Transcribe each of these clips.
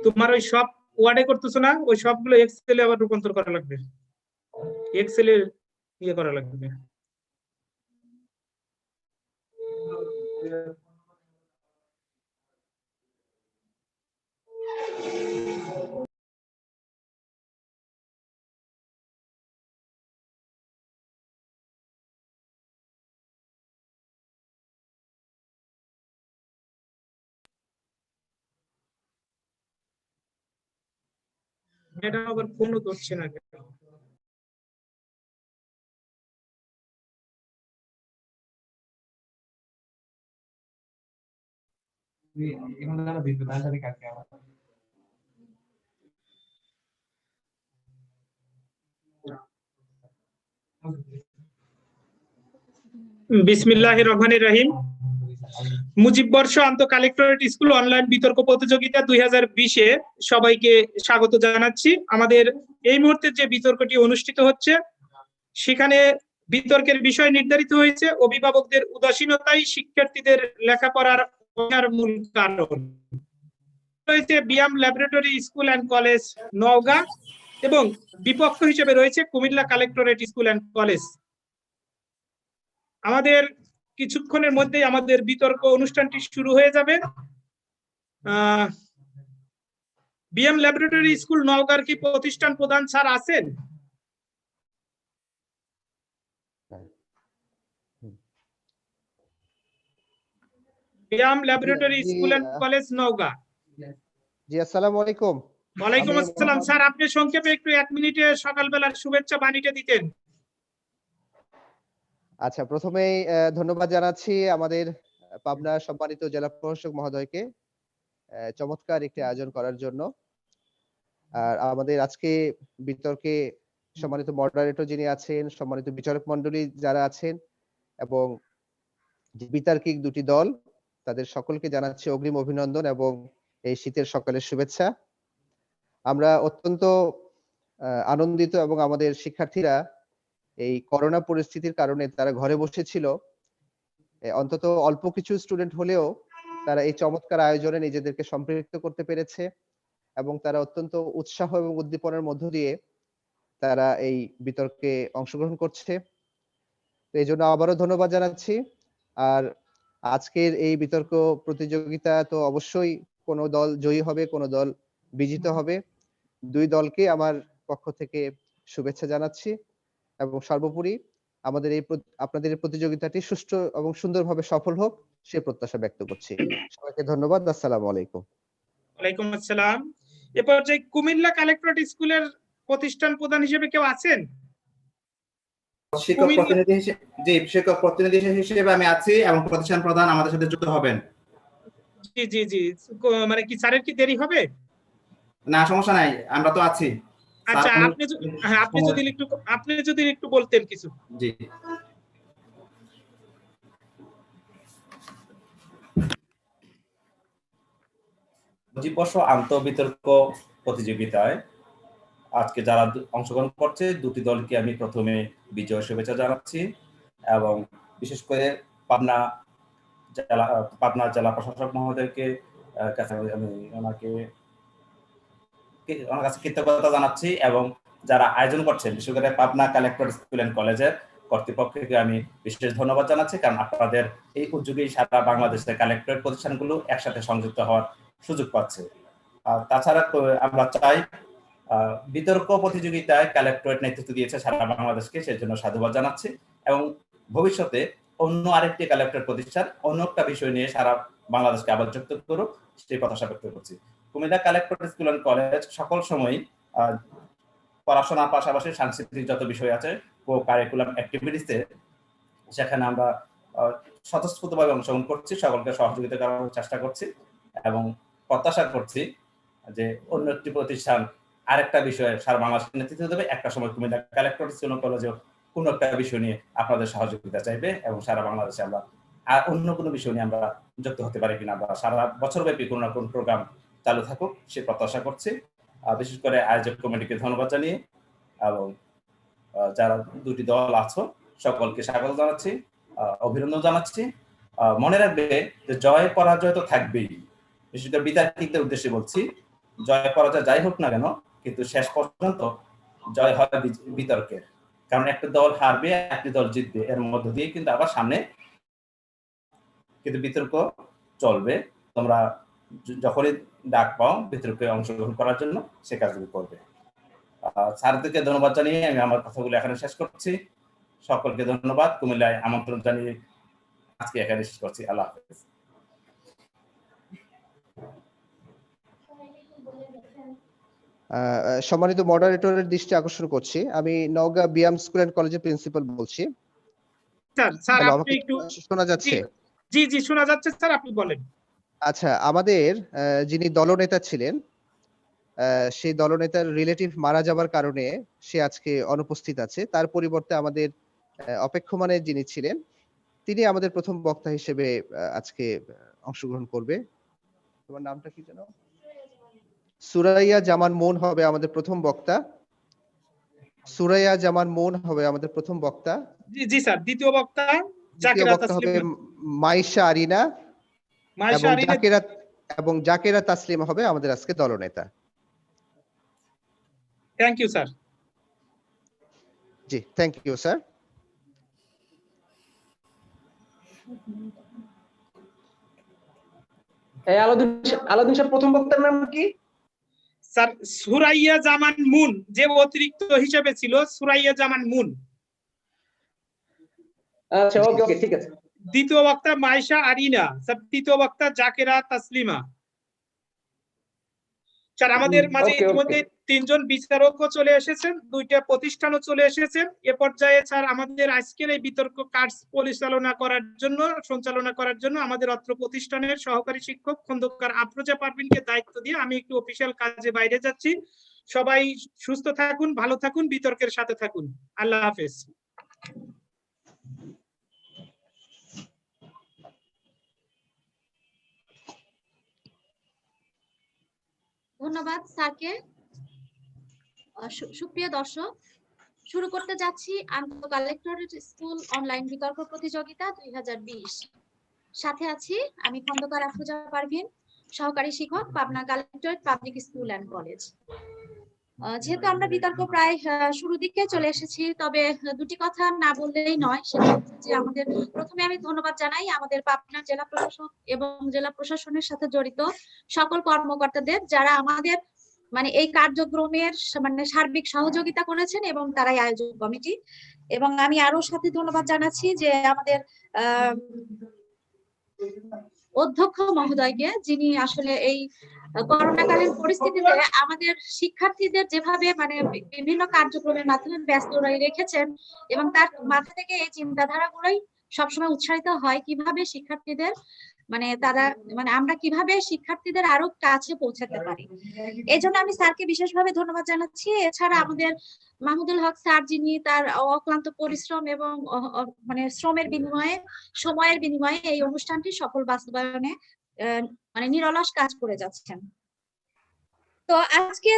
তোমার ওই সব ওয়ার্ডে করতেছো না, ওই সবগুলো এক্সেলে আবার রূপান্তর করা লাগবে, এক্সেলে ইয়ে করা লাগবে। ম্যাডাম আবার ফোনও ধরছে না কেন? বিসমিল্লাহির রহমানির রহিম। মুজিববর্ষ আন্ত কালেক্টরেট স্কুল অনলাইন বিতর্ক প্রতিযোগিতা 2020-এ সবাইকে স্বাগত জানাচ্ছি। আমাদের এই মুহূর্তে যে বিতর্কটি অনুষ্ঠিত হচ্ছে সেখানে বিতর্কের বিষয় নির্ধারিত হয়েছে অভিভাবকদের উদাসীনতাই শিক্ষার্থীদের লেখাপড়ার মূল কারণ। রয়েছে BIAM laboratory school and college Naogaon এবং বিপক্ষ হিসেবে রয়েছে Comilla collectorate school and college. আমাদের কিছুক্ষণের মধ্যেই আমাদের বিতর্ক অনুষ্ঠানটি শুরু হয়ে যাবে। বিএম ল্যাবরেটরি স্কুল নওগাঁর কি প্রতিষ্ঠান প্রধান স্যার আছেন? BM laboratory school and college Naogaon. জি, আসসালামু আলাইকুম। ওয়ালাইকুম আসসালাম। স্যার আপনি সংক্ষেপে একটু 1 মিনিটে সকালবেলার শুভেচ্ছা বাণীটা দিতেন। আচ্ছা, প্রথমেই ধন্যবাদ জানাচ্ছি আমাদের পাবনা সম্মানিত জেলা প্রশাসক মহোদয়কে চমৎকার একটি আয়োজন করার জন্য। আর আমাদের আজকে বিতর্কে সম্মানিত মডারেটর যিনি আছেন, সম্মানিত বিচারক মণ্ডলী যারা আছেন এবং বিতার্কিক দুটি দল, তাদের সকলকে জানাচ্ছি অগ্রিম অভিনন্দন এবং এই শীতের সকালের শুভেচ্ছা। আমরা অত্যন্ত আনন্দিত এবং আমাদের শিক্ষার্থীরা এই করোনা পরিস্থিতির কারণে তারা ঘরে বসেছিল, অন্তত অল্প কিছু স্টুডেন্ট হলেও তারা এই চমৎকার আয়োজনে নিজেদেরকে সম্পৃক্ত করতে পেরেছে এবং তারা অত্যন্ত উৎসাহ এবং উদ্দীপনার মধ্য দিয়ে তারা এই বিতর্কে অংশগ্রহণ করছে। তো এই জন্য আবারও ধন্যবাদ জানাচ্ছি। আর আজকের এই বিতর্ক প্রতিযোগিতা তো অবশ্যই কোনো দল জয়ী হবে, কোনো দল বিজিত হবে। দুই দলকে আমার পক্ষ থেকে শুভেচ্ছা জানাচ্ছি এবং সর্বোপরি আমাদের এই আপনাদের এই প্রতিযোগিতাটি সুষ্ঠু এবং সুন্দরভাবে সফল হোক সে প্রত্যাশা ব্যক্ত করছি। সবাইকে ধন্যবাদ। আসসালামু আলাইকুম। ওয়ালাইকুম আসসালাম। এরপর যে কুমিল্লা কালেক্টরেট স্কুলের প্রতিষ্ঠান প্রধান হিসেবে কেউ আছেন? শিক্ষক প্রতিনিধি হিসেবে, জি, শিক্ষক প্রতিনিধি হিসেবে আমি আছি এবং প্রতিষ্ঠান প্রধান আমাদের সাথে যুক্ত হবেন। জি জি জি, মানে কি স্যারের কি দেরি হবে? না, সমস্যা নাই, আমরা তো আছি। আচ্ছা, আপনি যদি একটু বলতেন কিছু। জি, মুজিববর্ষ আন্তঃবিতর্ক প্রতিযোগিতায় আজকে যারা অংশগ্রহণ করছে দুটি দলকে আমি প্রথমে বিজয় শুভেচ্ছা জানাচ্ছি এবং বিশেষ করে পাবনা জেলা প্রশাসক মহোদয়কে আমি ওনার কাছে কৃতজ্ঞতা জানাচ্ছি এবং যারা আয়োজন করছেন বিশেষ করে পাবনা কালেক্টর স্কুল অ্যান্ড কলেজের কর্তৃপক্ষকে আমি বিশেষ ধন্যবাদ জানাচ্ছি, কারণ আপনাদের এই উদ্যোগেই সারা বাংলাদেশের কালেক্টরেট প্রতিষ্ঠানগুলো একসাথে সংযুক্ত হওয়ার সুযোগ পাচ্ছে। তাছাড়া আমরা চাই বিতর্ক প্রতিযোগিতায় কালেক্টরেট নেতৃত্ব দিয়েছে সারা বাংলাদেশকে, সেজন্য সাধুবাদ জানাচ্ছি এবং ভবিষ্যতে অন্য আরেকটি কালেক্টরেট প্রতিষ্ঠান অন্য একটা বিষয় নিয়ে সারা বাংলাদেশকে আবার যুক্ত করুক সেই প্রত্যাশা ব্যক্ত করছি। Comilla collectorate school and college সকল সময় পড়াশোনার পাশাপাশি সাংস্কৃতিক যত বিষয় আছে কো কারিকুলাম অ্যাক্টিভিটিসে সেখানে আমরা স্বতঃস্ফূর্তভাবে অংশগ্রহণ করছি, সকলকে সহযোগিতা করার চেষ্টা করছি এবং প্রত্যাশা করছি যে অন্য একটি প্রতিষ্ঠান আরেকটা বিষয়ে সারা বাংলাদেশকে নেতৃত্ব দেবে। একটা সময় কুমিল্লা কালেক্টরেট স্কুল অ্যান্ড কলেজেও কোনো একটা বিষয় নিয়ে আপনাদের সহযোগিতা চাইবে এবং সারা বাংলাদেশে আমরা আর অন্য কোনো বিষয় নিয়ে আমরা যুক্ত হতে পারি কিনা বা সারা বছরব্যাপী কোনো না কোনো প্রোগ্রাম চালু থাকুক সে প্রত্যাশা করছি। বিশেষ করে আয়োজক কমিটিকে ধন্যবাদ জানিয়ে এবং যারা দুটি দল আছো সকলকে স্বাগত জানাচ্ছি, অভিনন্দন জানাচ্ছি। মনে রাখবে যে জয় পরাজয় তো থাকবেই, বিশেষ করে বিতার্কিকদের উদ্দেশ্যে বলছি জয় পরাজয় যাই হোক না কেন, কিন্তু শেষ পর্যন্ত জয় হয় বিতর্কের। কারণ একটা দল হারবে, একটি দল জিতবে, এর মধ্য দিয়ে কিন্তু আবার সামনে কিন্তু বিতর্ক চলবে। তোমরা যখনই ডাক পাও বিতর্কে অংশগ্রহণ করার জন্য সে কাজগুলো করবে। স্যারদেরকে ধন্যবাদ জানিয়ে আমি আমার কথাগুলো এখানে শেষ করছি। সকলকে ধন্যবাদ, কুমিল্লায় আমন্ত্রণ জানিয়ে আজকে এখানে শেষ করছি। আল্লাহ হাফেজ। সম্মানিত মডারেটরের দৃষ্টি আকর্ষণ করছি, আমি নওগাঁ বিয়াম স্কুল এন্ড কলেজের প্রিন্সিপাল বলছি। স্যার হ্যালো, আপনি আমাকে একটু শোনা যাচ্ছে? জি জি শোনা যাচ্ছে স্যার, আপনি বলেন। আচ্ছা, আমাদের যিনি দলনেতা ছিলেন, সেই দলনেতার রিলেটিভ মারা যাবার কারণে সে আজকে অনুপস্থিত আছে। তার পরিবর্তে আমাদের অপেক্ষমানে যিনি ছিলেন তিনি আমাদের প্রথম বক্তা হিসেবে আজকে অংশগ্রহণ করবে। তোমার নামটা কি যেন? সুরাইয়া জামান মুন হবে আমাদের প্রথম বক্তা। সুরাইয়া জামান মুন হবে আমাদের প্রথম বক্তা। জি জি স্যার। দ্বিতীয় বক্তা দ্বিতীয় বক্তা হবে মাইশা আরিনা, এবং জাকেরা তাসলিমা হবে আমাদের আজকে দলনেতা। Thank you sir. জি, থ্যাংক ইউ স্যার। আলাউদ্দিন সাহেব, প্রথম বক্তার নাম কি? স্যার সুরাইয়া জামান মুন, যে অতিরিক্ত হিসেবে ছিল সুরাইয়া জামান মুন। আচ্ছা, ওকে ওকে, ঠিক আছে। দ্বিতীয় বক্তা মাইশা আরিনা স্যার। তৃতীয় বক্তা জাকেরা তাসলিমা। স্যার আমাদের মাঝে ইতিমধ্যে 3 জন বিচারকও চলে এসেছেন, 2টা প্রতিষ্ঠানও চলে এসেছেন। এ পর্যায়ে স্যার আমাদের আজকের এই বিতর্ক কার্য সঞ্চালনা করার জন্য আমাদের অত্র প্রতিষ্ঠানের সহকারী শিক্ষক খন্দকার আফরোজা পারভিনকে দায়িত্ব দিয়ে আমি একটু অফিসিয়াল কাজে বাইরে যাচ্ছি। সবাই সুস্থ থাকুন, ভালো থাকুন, বিতর্কের সাথে থাকুন। আল্লাহ হাফেজ। ধন্যবাদ স্যারকে। সুপ্রিয় দর্শক, শুরু করতে যাচ্ছি আন্তঃ কালেক্টরেট স্কুল অনলাইন বিতর্ক প্রতিযোগিতা 2020। সাথে আছি আমি খন্দকার আফরোজা পারভিন, সহকারী শিক্ষক, Pabna collectorate public school and college. যেহেতু আমরা বিতর্ক প্রায় শুরুর দিকে চলে এসেছি, তবে দুটি কথা না বললেই নয়। সেটা হচ্ছে যে আমাদের প্রথমে আমি ধন্যবাদ জানাই আমাদের পাবনা জেলা প্রশাসক এবং জেলা প্রশাসনের সাথে জড়িত সকল কর্মকর্তাদের, যারা আমাদের মানে এই কার্যক্রমের মানে সার্বিক সহযোগিতা করেছেন এবং তারাই আয়োজক কমিটি। এবং আমি আরো সাথে ধন্যবাদ জানাচ্ছি যে আমাদের অধ্যক্ষ মহোদয়কে, যিনি আসলে এই করোনাকালীন পরিস্থিতিতে আমাদের শিক্ষার্থীদের যেভাবে মানে বিভিন্ন কার্যক্রমের মাধ্যমে ব্যস্ত রেখেছেন, এবং তার মাথা থেকে এই চিন্তাধারাগুলোই সবসময় উৎসাহিত হয় কিভাবে শিক্ষার্থীদের মানে তারা মানে আমরা কিভাবে শিক্ষার্থীদের আরো কাছে পৌঁছাতে পারি। এই জন্য আমি স্যারকে বিশেষভাবে ধন্যবাদ জানাচ্ছি। এছাড়া আমাদের মাহমুদুল হক স্যার, যিনি তার অক্লান্ত পরিশ্রম এবং মানে শ্রমের বিনিময়ে, সময়ের বিনিময়ে এই অনুষ্ঠানটি সফল বাস্তবায়নে মানে নিরলস কাজ করে যাচ্ছেন। তো আজকে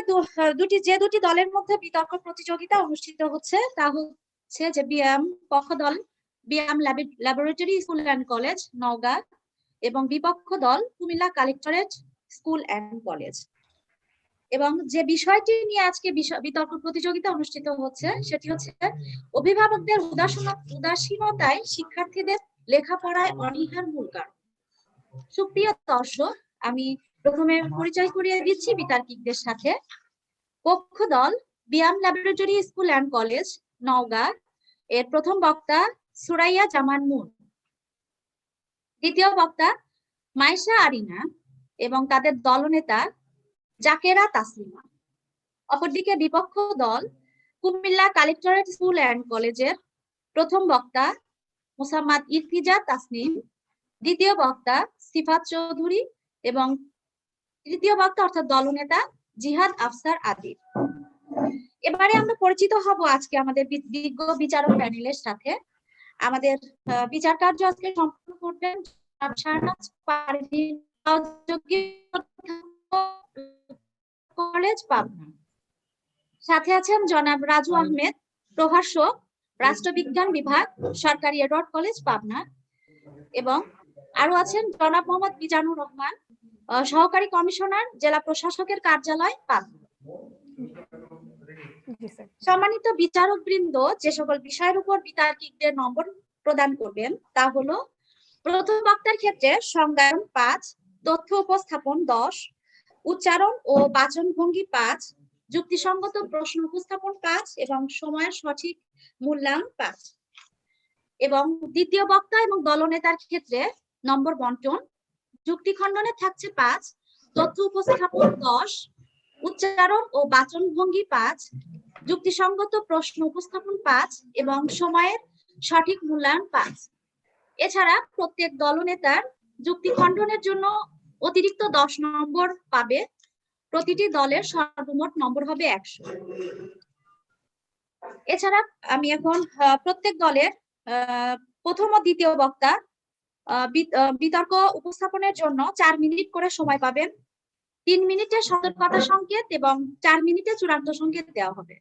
দুটি দলের মধ্যে বিতর্ক প্রতিযোগিতা অনুষ্ঠিত হচ্ছে, তা হচ্ছে যে পক্ষ দল BIAM laboratory school and college Naogaon এবং বিপক্ষ দল Comilla collectorate school and college. এবং যে বিষয়টি নিয়ে আজকে বিতর্ক প্রতিযোগিতা অনুষ্ঠিত হচ্ছে সেটি হচ্ছে অভিভাবকদের উদাসীনতায় শিক্ষার্থীদের লেখাপড়ায় অনীহার মূল কারণ। সুপ্রিয় দর্শক, আমি প্রথমে পরিচয় করিয়ে দিচ্ছি বিতার্কিকদের সাথে। পক্ষ দল BIAM laboratory school and college Naogaon এর প্রথম বক্তা সুরাইয়া জামান মুন, দ্বিতীয় বক্তা মাইশা আরিনা এবং তাদের দলনেতা জাকেরা তাসলিমা। অপরদিকে বিপক্ষ দল কুমিল্লা কালেক্টরেট স্কুল অ্যান্ড কলেজের প্রথম বক্তা মোসাম্মদ ইরতিজা তাসনিম, দ্বিতীয় বক্তা সিফাত চৌধুরী এবং তৃতীয় বক্তা অর্থাৎ দলনেতা জিহাদ আফসার আদিব। এবারে আমরা পরিচিত হব আজকে আমাদের বিজ্ঞ বিচারক প্যানেলের সাথে। আমাদের বিচার কার্য আজকে সম্পন্ন করবেন কলেজ পাবনা। সাথে আছেন জনাব রাজু আহমেদ, প্রভাষক, রাষ্ট্রবিজ্ঞান বিভাগ, সরকারি এডওয়ার্ড কলেজ পাবনা। এবং আরো আছেন জনাব মোহাম্মদ মিজানুর রহমান, সহকারী কমিশনার, জেলা প্রশাসকের কার্যালয়, পাবনা। সম্মানিত বিচারক বৃন্দ, যে সকল বিষয়ের উপর বিতার্কিকদের নম্বর প্রদান করবেন তা হলো: প্রথম বক্তার ক্ষেত্রে সংজ্ঞায়ন 5, তথ্য উপস্থাপন 10, উচ্চারণ ও বাচন ভঙ্গি 5, যুক্তিসঙ্গত প্রশ্ন উপস্থাপন 5 এবং সময়ের সঠিক মূল্যায়ন 5। এবং দ্বিতীয় বক্তা এবং দলনেতার ক্ষেত্রে নম্বর বন্টন: যুক্তি খণ্ডনে থাকছে 5, তথ্য উপস্থাপন 10, উচ্চারণ ও বাচন ভঙ্গি 5, যুক্তিসঙ্গত প্রশ্ন উপস্থাপন 5 এবং সময়ের সঠিক মূল্যায়ন 5। এছাড়া প্রত্যেক দলনেতার যুক্তি খণ্ডনের জন্য অতিরিক্ত 10 নম্বর পাবে। প্রতিটি দলের সর্বমোট নম্বর হবে 100। এছাড়া আমি এখন প্রত্যেক দলের প্রথম ও দ্বিতীয় বক্তা বিতর্ক উপস্থাপনের জন্য 4 মিনিট করে সময় পাবেন। 3 মিনিটে সতর্কতা সংকেত এবং 4 মিনিটে চূড়ান্ত সংকেত দেওয়া হবে।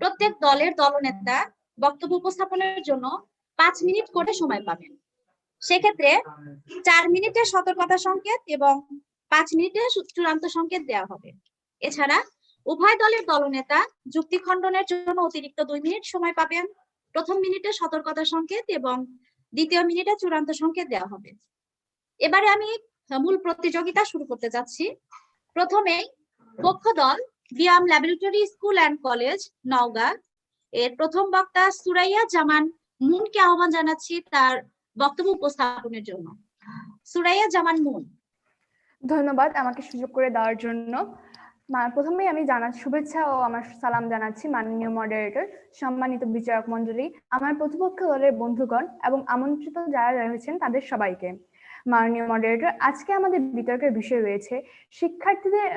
প্রত্যেক দলের দলনেতা বক্তব্য উপস্থাপনের জন্য 5 মিনিট করে সময় পাবেন। সেক্ষেত্রে 4 মিনিটে সতর্কতা সংকেত এবং 5 মিনিটে চূড়ান্ত সংকেত দেওয়া হবে। এছাড়া উভয় দলের দলনেতা যুক্তি খণ্ডনের জন্য অতিরিক্ত 2 মিনিট সময় পাবেন। প্রথম মিনিটে সতর্কতা সংকেত এবং দ্বিতীয় মিনিটে চূড়ান্ত সংকেত দেওয়া হবে। এবারে আমি মূল প্রতিযোগিতা শুরু করতে যাচ্ছি। প্রথমেই পক্ষ দল BIAM laboratory school and college, Naogaon এর প্রথম বক্তা সুরাইয়া জামান মুনকে আহ্বান জানাচ্ছি তার বক্তব্য উপস্থাপনের জন্য। সুরাইয়া জামান মুন। ধন্যবাদ আমাকে সুযোগ করে দেওয়ার জন্য। প্রথমেই আমি শুভেচ্ছা ও আমার সালাম জানাচ্ছি মাননীয় মডারেটর, সম্মানিত বিচারক মণ্ডলী, আমার প্রতিপক্ষ দলের বন্ধুগণ এবং আমন্ত্রিত যারা রয়েছেন তাদের সবাইকে। মাননীয় মডারেটর, আজকে আমাদের বিতর্কের বিষয় রয়েছে শিক্ষার্থীদের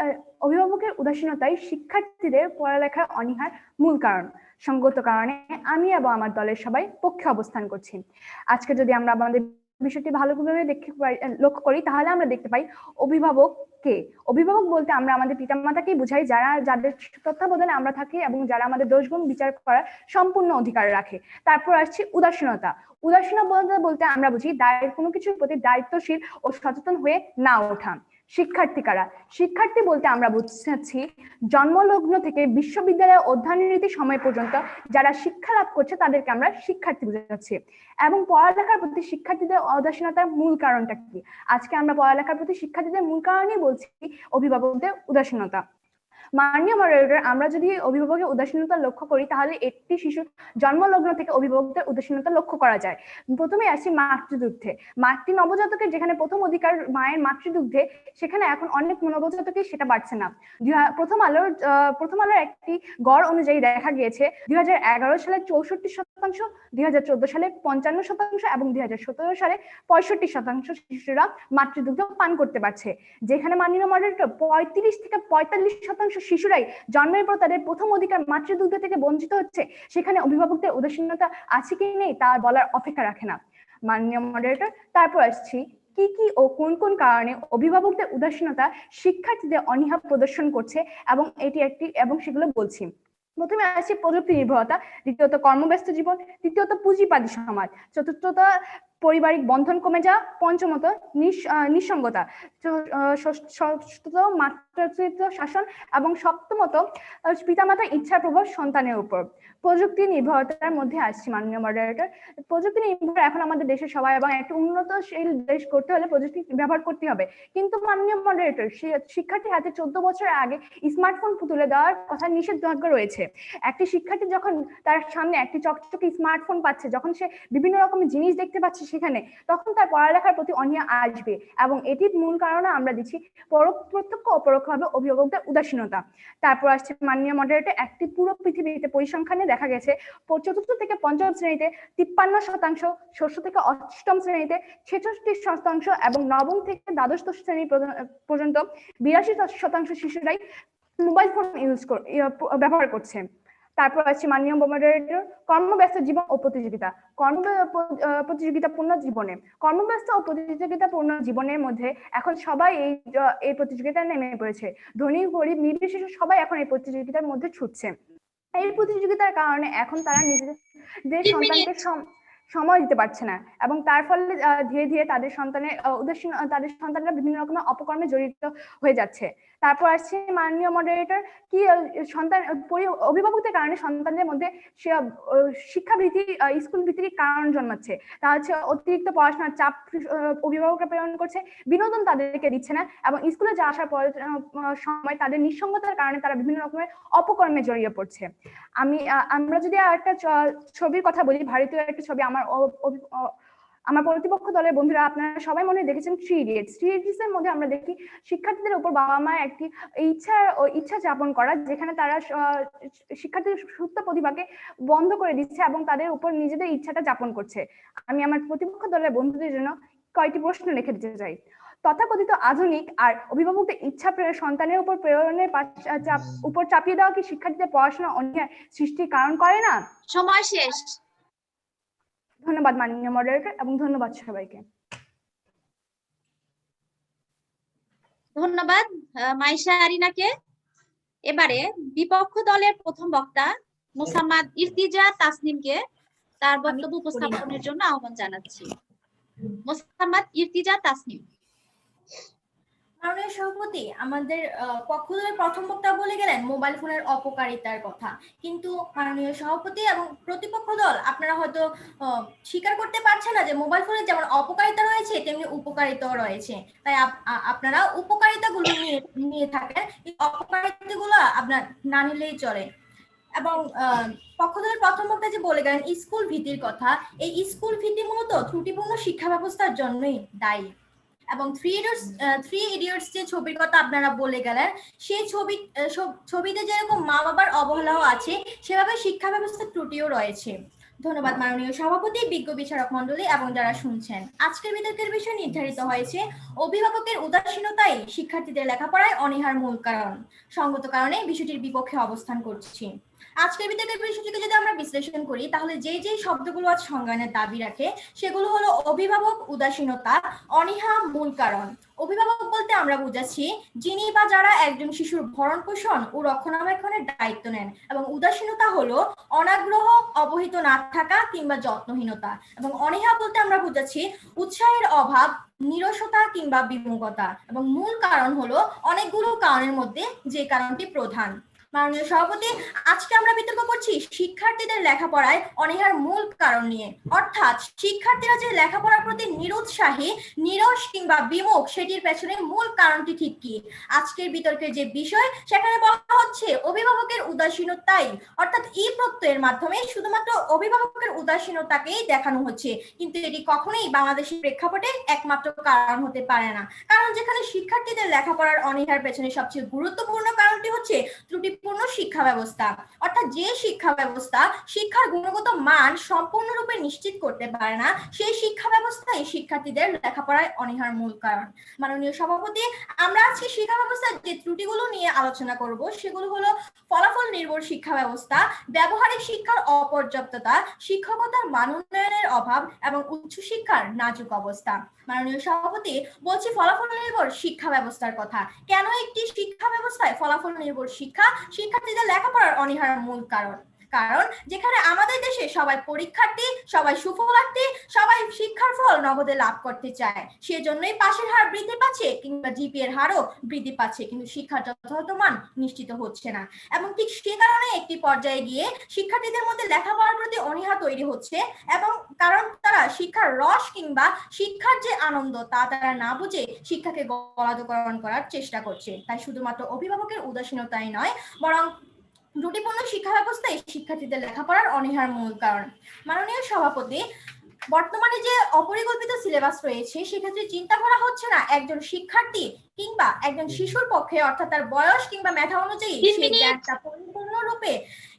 অভিভাবকের উদাসীনতাই শিক্ষার্থীদের পড়ালেখার অনীহার মূল কারণ। সঙ্গত কারণে আমি এবং আমার দলের সবাই পক্ষে অবস্থান করছি। আজকে যদি আমরা আমাদের বিষয়টি ভালোভাবে লক্ষ্য করি তাহলে আমরা দেখতে পাই অভিভাবক কে। অভিভাবক বলতে আমরা আমাদের পিতামাতাকেই বুঝাই, যাদের তত্ত্বাবধানে আমরা থাকি এবং যারা আমাদের দোষগুণ বিচার করার সম্পূর্ণ অধিকার রাখে। তারপর আসছে উদাসীনতা। উদাসীনতা বলতে আমরা বুঝি কোনো কিছুর প্রতি দায়িত্বশীল ও সচেতন হয়ে না ওঠা। শিক্ষার্থী কারা? শিক্ষার্থী বলতে আমরা বুঝাচ্ছি জন্মলগ্ন থেকে বিশ্ববিদ্যালয়ে অধ্যয়নরত সময় পর্যন্ত যারা শিক্ষা লাভ করছে তাদেরকে আমরা শিক্ষার্থী বুঝাচ্ছি। এবং পড়ালেখার প্রতি শিক্ষার্থীদের উদাসীনতার মূল কারণটা কি? আজকে আমরা পড়ালেখার প্রতি শিক্ষার্থীদের মূল কারণই বলছি অভিভাবকদের উদাসীনতা। মাননীয় মডারেটর, আমরা যদি অভিভাবকের উদাসীনতা লক্ষ্য করি তাহলে একটি শিশুর জন্মলগ্ন থেকে অভিভাবকদের উদাসীনতা লক্ষ্য করা যায়। প্রথমে আসি মাতৃদুগ্ধে। নবজাতকের যেখানে প্রথম অধিকার মায়ের মাতৃদুগ্ধে, সেখানে এখন অনেক নবজাতকে সেটা বাড়ছে না। প্রথম আলোর একটি গড় অনুযায়ী দেখা গিয়েছে 2011 সালে 64%, 2014 সালে 55% এবং 2017 সালে 65% শিশুরা মাতৃদুগ্ধ পান করতে পারছে। যেখানে মাননীয় মডারেটর 35 থেকে 45% শিশুরাই জন্মের পর তাদের প্রথম অধিকার মাতৃদুগ্ধ থেকে বঞ্চিত হচ্ছে, সেখানে অভিভাবকদের উদাসীনতা আছে কি নেই তা বলার অপেক্ষা রাখে না। মাননীয় মডারেটর, তারপর আসছি কি ও কোন কোন কারণে অভিভাবকদের উদাসীনতা শিক্ষার্থীদের অনীহা প্রদর্শন করছে এবং সেগুলো বলছি। প্রথমে আসছে প্রযুক্তি নির্ভরতা, দ্বিতীয়ত কর্মব্যস্ত জীবন, তৃতীয়ত পুঁজিবাদী সমাজ, চতুর্থত পারিবারিক বন্ধন কমে যাওয়া, পঞ্চমত নিঃসঙ্গতা, ষষ্ঠত মাতৃত্ব শাসন এবং সপ্তমত পিতামাতার ইচ্ছার প্রভাব সন্তানের উপর। প্রযুক্তি নির্ভরতার মধ্যে আসছি মাননীয় মডারেটর। প্রযুক্তি নির্ভর এখন আমাদের দেশের সবাই, এবং একটা উন্নতশীল দেশ করতে হলে প্রযুক্তি ব্যবহার করতে হবে। কিন্তু মাননীয় মডারেটর, শিক্ষার্থীর হাতে 14 বছর আগে স্মার্টফোন তুলে দেওয়ার কথা নিষেধাজ্ঞা রয়েছে। একটি শিক্ষার্থী যখন তার সামনে একটি চকচকে স্মার্টফোন পাচ্ছে, যখন সে বিভিন্ন রকমের জিনিস দেখতে পাচ্ছে সেখানে, তখন তার পড়ালেখার প্রতি অনীহা আসবে এবং এটির মূল কারণে আমরা দিচ্ছি প্রত্যক্ষ অপরোক্ষভাবে অভিভাবকদের উদাসীনতা। তারপর আসছে মাননীয় মডারেটর, একটি পুরো পৃথিবীতে পরিসংখ্যানে দেখা গেছে চতুর্থ থেকে পঞ্চম শ্রেণীতে 53%, ষষ্ঠ থেকে অষ্টম শ্রেণীতে 66% এবং নবম থেকে দ্বাদশ শ্রেণী পর্যন্ত 82% শিশুরাই মোবাইল ফোন ব্যবহার করছে। তারপর আছে মাননীয় মডারেটর, কর্মব্যস্ত জীবন ও প্রতিযোগিতা। প্রতিযোগিতাপূর্ণ জীবনে, কর্মব্যস্ত ও প্রতিযোগিতাপূর্ণ জীবনের মধ্যে এখন সবাই এই প্রতিযোগিতায় নেমে পড়েছে। ধনী গরিব নির্বিশেষে সবাই এখন এই প্রতিযোগিতার মধ্যে ছুটছে। এই প্রতিযোগিতার কারণে এখন তারা নিজেদের সময় দিতে পারছে না, এবং তার ফলে ধীরে ধীরে তাদের সন্তানরা বিভিন্ন রকমের অপকর্মে জড়িত হয়ে যাচ্ছে। তারপর আসছে মাননীয় মডারেটর, কি অভিভাবকদের কারণে সন্তানদের মধ্যে শিক্ষাবৃত্তি স্কুল ভিত্তিক কারণ জন্মাচ্ছে। তা হচ্ছে অতিরিক্ত পড়াশোনার চাপ অভিভাবকরা প্রেরণ করছে, বিনোদন তাদেরকে দিচ্ছে না, এবং স্কুলে যা আসার সময় তাদের নিঃসঙ্গতার কারণে তারা বিভিন্ন রকমের অপকর্মে জড়িয়ে পড়ছে। আমরা যদি একটা ছবির কথা বলি, ভারতীয় একটা ছবি, আমার প্রতিপক্ষ দলের বন্ধুরা আপনারা সবাই মনে হয় দেখেছেন থ্রি ইডিয়টস। থ্রি ইডিয়টস এর মধ্যে আমরা দেখি শিক্ষার্থীদের উপর বাবা মায়ের একটি ইচ্ছা যাপন করা, যেখানে তারা শিক্ষার্থীদের সুপ্ত প্রতিভাকে বন্ধ করে দিচ্ছে এবং তাদের উপর নিজেদের ইচ্ছাটা যাপন করছে। আমি আমার প্রতিপক্ষ দলের বন্ধুদের জন্য কয়েকটি প্রশ্ন রেখে দিতে চাই। তথাকথিত আধুনিক আর অভিভাবকদের ইচ্ছা সন্তানের উপর প্রেরণের উপর চাপিয়ে দেওয়া কি শিক্ষার্থীদের পড়াশোনা অনীহার সৃষ্টির কারণ করে না? সময় শেষ। ধন্যবাদ মাননীয় মডারেটর, এবং ধন্যবাদ সবাইকে। ধন্যবাদ মাইশা আরিনাকে। এবারে বিপক্ষ দলের প্রথম বক্তা মোসাম্মদ ইর্তিজা তাসনিমকে তার বক্তব্য উপস্থাপনের জন্য আহ্বান জানাচ্ছি। মোসাম্মদ ইর্তিজা তাসনিম। মাননীয় সভাপতি, আমাদের পক্ষ দলের প্রথম বক্তা বলে গেলেন মোবাইল ফোনের অপকারিতার কথা, কিন্তু মাননীয় সভাপতি এবং প্রতিপক্ষ দল আপনারা হয়তো স্বীকার করতে পারছেন না যে মোবাইল ফোনের যেমন অপকারিতা রয়েছে তেমনি উপকারিতাও রয়েছে। তাই আপনারা উপকারিতাগুলো নিয়ে থাকেন, এই অপকারিতাগুলো আপনার না নিলেই চলে। এবং পক্ষ দলের প্রথম বক্তা যে বলে গেলেন স্কুল ভীতির কথা, এই স্কুল ভীতি মূলত ত্রুটিপূর্ণ শিক্ষা ব্যবস্থার জন্যই দায়ী। এবং থ্রি ইডিয়টস যে ছবির কথা আপনারা বলে গেলেন, সেই ছবিতে যেরকম মা বাবার অবহেলাও আছে, সেভাবে শিক্ষা ব্যবস্থার ত্রুটিও রয়েছে। ধন্যবাদ মাননীয় সভাপতি, বিজ্ঞ বিচারক মন্ডলী এবং যারা শুনছেন। আজকের বিতর্কের বিষয় নির্ধারিত হয়েছে অভিভাবকের উদাসীনতাই শিক্ষার্থীদের লেখাপড়ায় অনীহার মূল কারণ। সঙ্গত কারণে বিষয়টির বিপক্ষে অবস্থান করছি। আজকের বিতর্কের বিষয়টিকে যদি আমরা বিশ্লেষণ করি, তাহলে যে শব্দগুলো আজ সংজ্ঞানের দাবি রাখে সেগুলো হলো অভিভাবক, উদাসীনতা, অনীহা মূল কারণ। অভিভাবক বলতে আমরা বুঝাচ্ছি যিনি বা যারা একজন শিশুর ভরণ পোষণ ও রক্ষণাবেক্ষণের দায়িত্ব নেন, এবং উদাসীনতা হলো অনাগ্রহ, অবহিত না থাকা কিংবা যত্নহীনতা। এবং অনীহা বলতে আমরা বুঝাচ্ছি উৎসাহের অভাব, নিরসতা কিংবা বিমুখতা। এবং মূল কারণ হলো অনেকগুলো কারণের মধ্যে যে কারণটি প্রধান। মাননীয় সভাপতি, আজকে আমরা বিতর্ক করছি শিক্ষার্থীদের লেখাপড়ায় অনীহার মূল কারণ নিয়ে, অর্থাৎ শিক্ষার্থীরা যে লেখাপড়ার প্রতি নিরুৎসাহী, নিরস কিংবা বিমুখ, সেটির পেছনে মূল কারণটি ঠিক কি। আজকের বিতর্কের যে বিষয়, সেখানে বলা হচ্ছে অভিভাবকের উদাসীনতাই, অর্থাৎ ই প্রত্যয়ের মাধ্যমে শুধুমাত্র অভিভাবকের উদাসীনতাকেই দেখানো হচ্ছে, কিন্তু এটি কখনোই বাংলাদেশের প্রেক্ষাপটে একমাত্র কারণ হতে পারে না। কারণ যেখানে শিক্ষার্থীদের লেখাপড়ার অনীহার পেছনে সবচেয়ে গুরুত্বপূর্ণ কারণটি হচ্ছে ত্রুটিপূর্ণ শিক্ষা ব্যবস্থা, অর্থাৎ যে শিক্ষা ব্যবস্থা শিক্ষার গুণগত মান সম্পূর্ণরূপে নিশ্চিত করতে পারে না, সেই শিক্ষা ব্যবস্থাই শিক্ষার্থীদের লেখাপড়ায় অনীহার মূল কারণ। মাননীয় সভাপতি, আমরা আজকে শিক্ষা ব্যবস্থার যে ত্রুটিগুলো নিয়ে আলোচনা করব সেগুলো হলো ফলাফল নির্ভর শিক্ষা ব্যবস্থা, ব্যবহারিক শিক্ষার অপর্যাপ্ততা, শিক্ষকতার মান উন্নয়নের অভাব এবং উচ্চশিক্ষার নাজুক অবস্থা। মাননীয় সভাপতি, বলছি ফলাফল নির্ভর শিক্ষা ব্যবস্থার কথা। কেন একটি শিক্ষা ব্যবস্থায় ফলাফল নির্ভর শিক্ষা শিক্ষার্থীদের লেখাপড়ার অনীহার মূল কারণ? কারণ যেখানে আমাদের দেশে সবাই পরীক্ষার্থী, সবাই সুফলার্থী, সবাই শিক্ষার ফল নগদে লাভ করতে চায়, সেজন্যই পাশের হার বৃদ্ধি পাচ্ছে কিংবা জিপিএ এর হারও বৃদ্ধি পাচ্ছে, কিন্তু শিক্ষার যথাযথ মান নিশ্চিত হচ্ছে না। এবং ঠিক সে কারণে একটি পর্যায়ে গিয়ে শিক্ষার্থীদের মধ্যে লেখাপড়ার প্রতি অনীহা তৈরি হচ্ছে, এবং কারণ তারা শিক্ষার রস কিংবা শিক্ষার যে আনন্দ তা তারা না বুঝে শিক্ষাকে গলাধঃকরণ করার চেষ্টা করছে। তাই শুধুমাত্র অভিভাবকের উদাসীনতাই নয়, বরং ত্রুটিপূর্ণ শিক্ষা ব্যবস্থায় শিক্ষার্থীদের লেখাপড়ার অনীহার মূল কারণ। মাননীয় সভাপতি, বর্তমানে যে অপরিকল্পিত সিলেবাস রয়েছে সেক্ষেত্রে চিন্তা করা হচ্ছে না একজন শিক্ষার্থী কিংবা একজন শিশুর পক্ষে, অর্থাৎ তার বয়স কিংবা মেধা অনুযায়ী সেই জ্ঞানটা পরিপূর্ণরূপে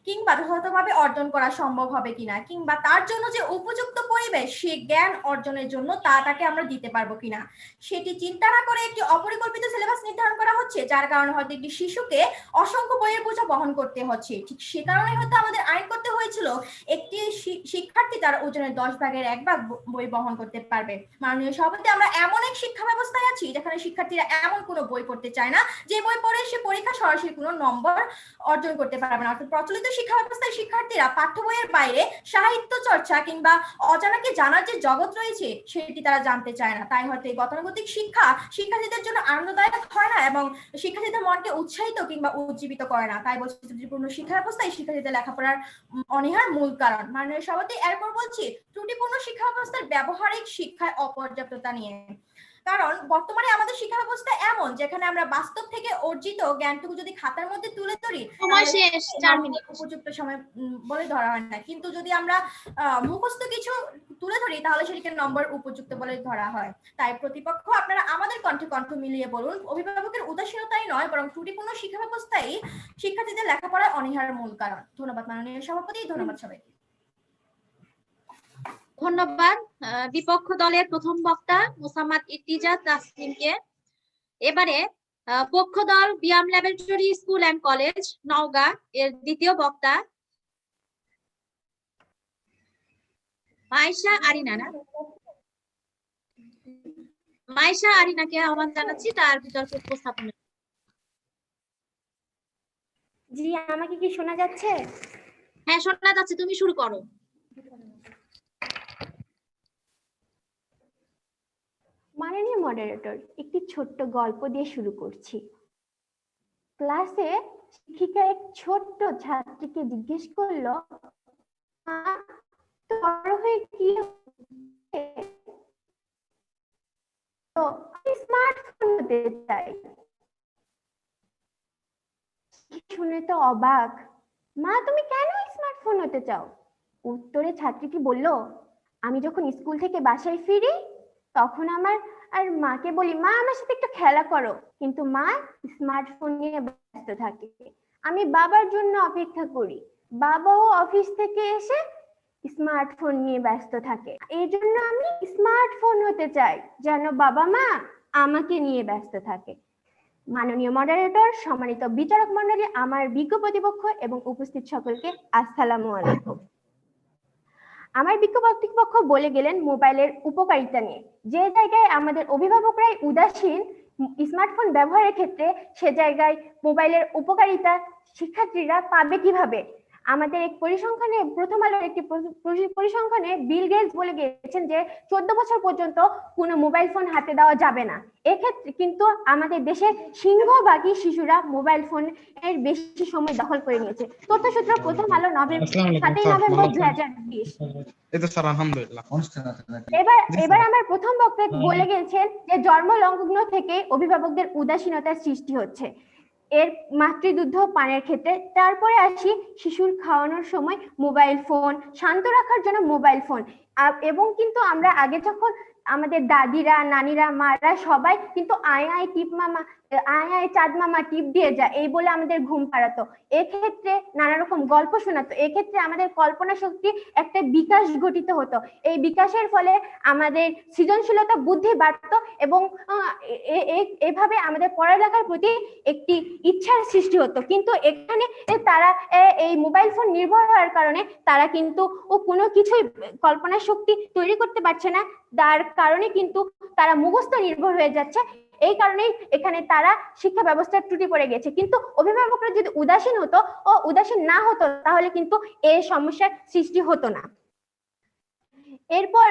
কিংবা যথাযথভাবে অর্জন করা সম্ভব হবে কিনা, কিংবা তার জন্য যে উপযুক্ত পরিবেশ সে জ্ঞান অর্জনের জন্য তাকে আমরা দিতে পারবো কিনা, সেটি চিন্তা না করে একটি অপরিকল্পিত সিলেবাস নির্ধারণ করা হচ্ছে, যার কারণে হয়তো একটি শিশুকে অসংখ্য বইয়ের বোঝা বহন করতে হচ্ছে। ঠিক সে কারণে হয়তো আমাদের আইন করতে হয়েছিল একটি শিক্ষার্থী তার ওজনের 10 ভাগের 1 ভাগ বই বহন করতে পারবে। মাননীয় সভাপতি, আমরা এমন এক শিক্ষা ব্যবস্থায় আছি যেখানে শিক্ষার্থীরা এমন কোনো বই পড়তে চায় না যে বই পড়ে সে পরীক্ষা সরাসরি কোনো নম্বর অর্জন করতে পারবে না। অর্থাৎ প্রচলিত শিক্ষা ব্যবস্থায় শিক্ষার্থীরা পাঠ্য বইয়ের বাইরে সাহিত্য চর্চা কিংবা অজানা কি জানার যে জগৎ রয়েছে সেটি তারা জানতে চায় না। তাই হয়তো এই গতানুগতিক শিক্ষা শিক্ষার্থীদের জন্য আনন্দদায়ক হয় না এবং শিক্ষার্থীদের মনকে উৎসাহিত কিংবা উজ্জীবিত করে না। তাই বলছি ত্রুটিপূর্ণ শিক্ষা ব্যবস্থায় শিক্ষার্থীদের লেখাপড়ার অনীহার মূল কারণ। মাননীয় সভাপতি, এরপর বলছি ত্রুটিপূর্ণ শিক্ষা ব্যবস্থার ব্যবহারিক শিক্ষায় অপর্যাপ্ততা নিয়ে। কারণ বর্তমানে আমাদের শিক্ষা ব্যবস্থা এমন যেখানে আমরা বাস্তব থেকে অর্জিত জ্ঞানটুকু যদি খাতার মধ্যে তুলে ধরি উপযুক্ত সময় বলে ধরা হয় না, কিন্তু যদি আমরা মুখস্থ কিছু তুলে ধরি তাহলে সেটিকে নম্বর উপযুক্ত বলে ধরা হয়। তাই প্রতিপক্ষ আপনারা আমাদের কণ্ঠে কণ্ঠ মিলিয়ে বলুন, অভিভাবকের উদাসীনতাই নয় বরং ত্রুটিপূর্ণ শিক্ষা ব্যবস্থাই শিক্ষার্থীদের লেখাপড়ায় অনীহার মূল কারণ। ধন্যবাদ মাননীয় সভাপতি, ধন্যবাদ সবাইকে। ধন্যবাদ বিপক্ষ দলের প্রথম বক্তা মোসাম্মদ ইর্তিজা তাসলিমকে। এবারে পক্ষ দল BIAM laboratory school and college Naogaon এর দ্বিতীয় বক্তা মাইশা আরিনা মাইশা আরিনাকে আহ্বান জানাচ্ছি তার বিতর্ক উপস্থাপনা। জি, আমাকে কি শোনা যাচ্ছে? হ্যাঁ শোনা যাচ্ছে, তুমি শুরু করো। মাননীয় মডারেটর, একটি ছোট্ট গল্প দিয়ে শুরু করছি। ক্লাসে শিক্ষিকা এক ছোট্ট ছাত্রীকে জিজ্ঞেস করলো, বড় হয়ে কি তো আমি স্মার্টফোন হতে চাই। শুনে তো অবাক, মা তুমি কেন স্মার্টফোন হতে চাও? উত্তরে ছাত্রীটি বলল, আমি যখন স্কুল থেকে বাসায় ফিরি তখন আমার আর মাকে বলি, মা আমার সাথে একটু খেলা করো, কিন্তু মা স্মার্টফোন নিয়ে ব্যস্ত থাকে। আমি বাবার জন্য অপেক্ষা করি, বাবাও অফিস থেকে এসে স্মার্টফোন নিয়ে ব্যস্ত থাকে। এই জন্য আমি স্মার্টফোন হতে চাই যেন বাবা মা আমাকে নিয়ে ব্যস্ত থাকে। মাননীয় মডারেটর, সম্মানিত বিচারক মণ্ডলী, আমার বিজ্ঞ প্রতিপক্ষ এবং উপস্থিত সকলকে আসসালামু আলাইকুম। আমার বিজ্ঞ প্রতিপক্ষ বলে গেলেন মোবাইলের উপকারিতা নিয়ে। যে জায়গায় আমাদের অভিভাবকরাই উদাসীন স্মার্টফোন ব্যবহারের ক্ষেত্রে, সে জায়গায় মোবাইলের উপকারিতা শিক্ষার্থীরা পাবে কিভাবে? আমাদের এক পরিসংখ্যানে, প্রথম আলোর একটি পরিসংখ্যানে বিল গেটস বলে গিয়েছেন যে 14 বছর পর্যন্ত কোনো মোবাইল ফোন হাতে দেওয়া যাবে না। এক্ষেত্রে কিন্তু আমাদের দেশের সিংহভাগই শিশুরা মোবাইল ফোনের বেশি সময় দখল করে নিয়েছে। তথ্যসূত্র প্রথম আলো 7 নভেম্বর 2020। এবার আমার প্রথম বক্তা বলে গেছেন যে জন্মলগ্ন থেকে অভিভাবকদের উদাসীনতার সৃষ্টি হচ্ছে এর মাতৃদুগ্ধ পানের ক্ষেত্রে। তারপরে আসি শিশুর খাওয়ানোর সময় মোবাইল ফোন, শান্ত রাখার জন্য মোবাইল ফোন। এবং কিন্তু আমরা আগে যখন আমাদের দাদিরা, নানিরা, মারা সবাই কিন্তু আয় আয় টিপ মামা, আয় আয় চাঁদ মামা টিপ দিয়ে যায় এই বলে আমাদের ঘুম পাড়াতো। এক্ষেত্রে নানা রকম গল্প শোনাতো। এক্ষেত্রে আমাদের কল্পনা শক্তি একটা বিকাশ ঘটিত হতো। এই বিকাশের ফলে আমাদের সৃজনশীলতা, বুদ্ধি বাড়তো এবং এভাবে আমাদের পড়ালেখার প্রতি একটি ইচ্ছার সৃষ্টি হতো। কিন্তু এখানে তারা এই মোবাইল ফোন নির্ভর হওয়ার কারণে তারা কিন্তু কোনো কিছুই কল্পনা শক্তি তৈরি করতে পারছে না। তার কারণে কিন্তু তারা মুখস্থ নির্ভর হয়ে যাচ্ছে। এই কারণেই এখানে তারা শিক্ষা ব্যবস্থার ত্রুটি পড়ে গেছে। কিন্তু অভিভাবকরা যদি উদাসীন হতো ও উদাসীন না হতো তাহলে কিন্তু এই সমস্যার সৃষ্টি হতো না। এরপর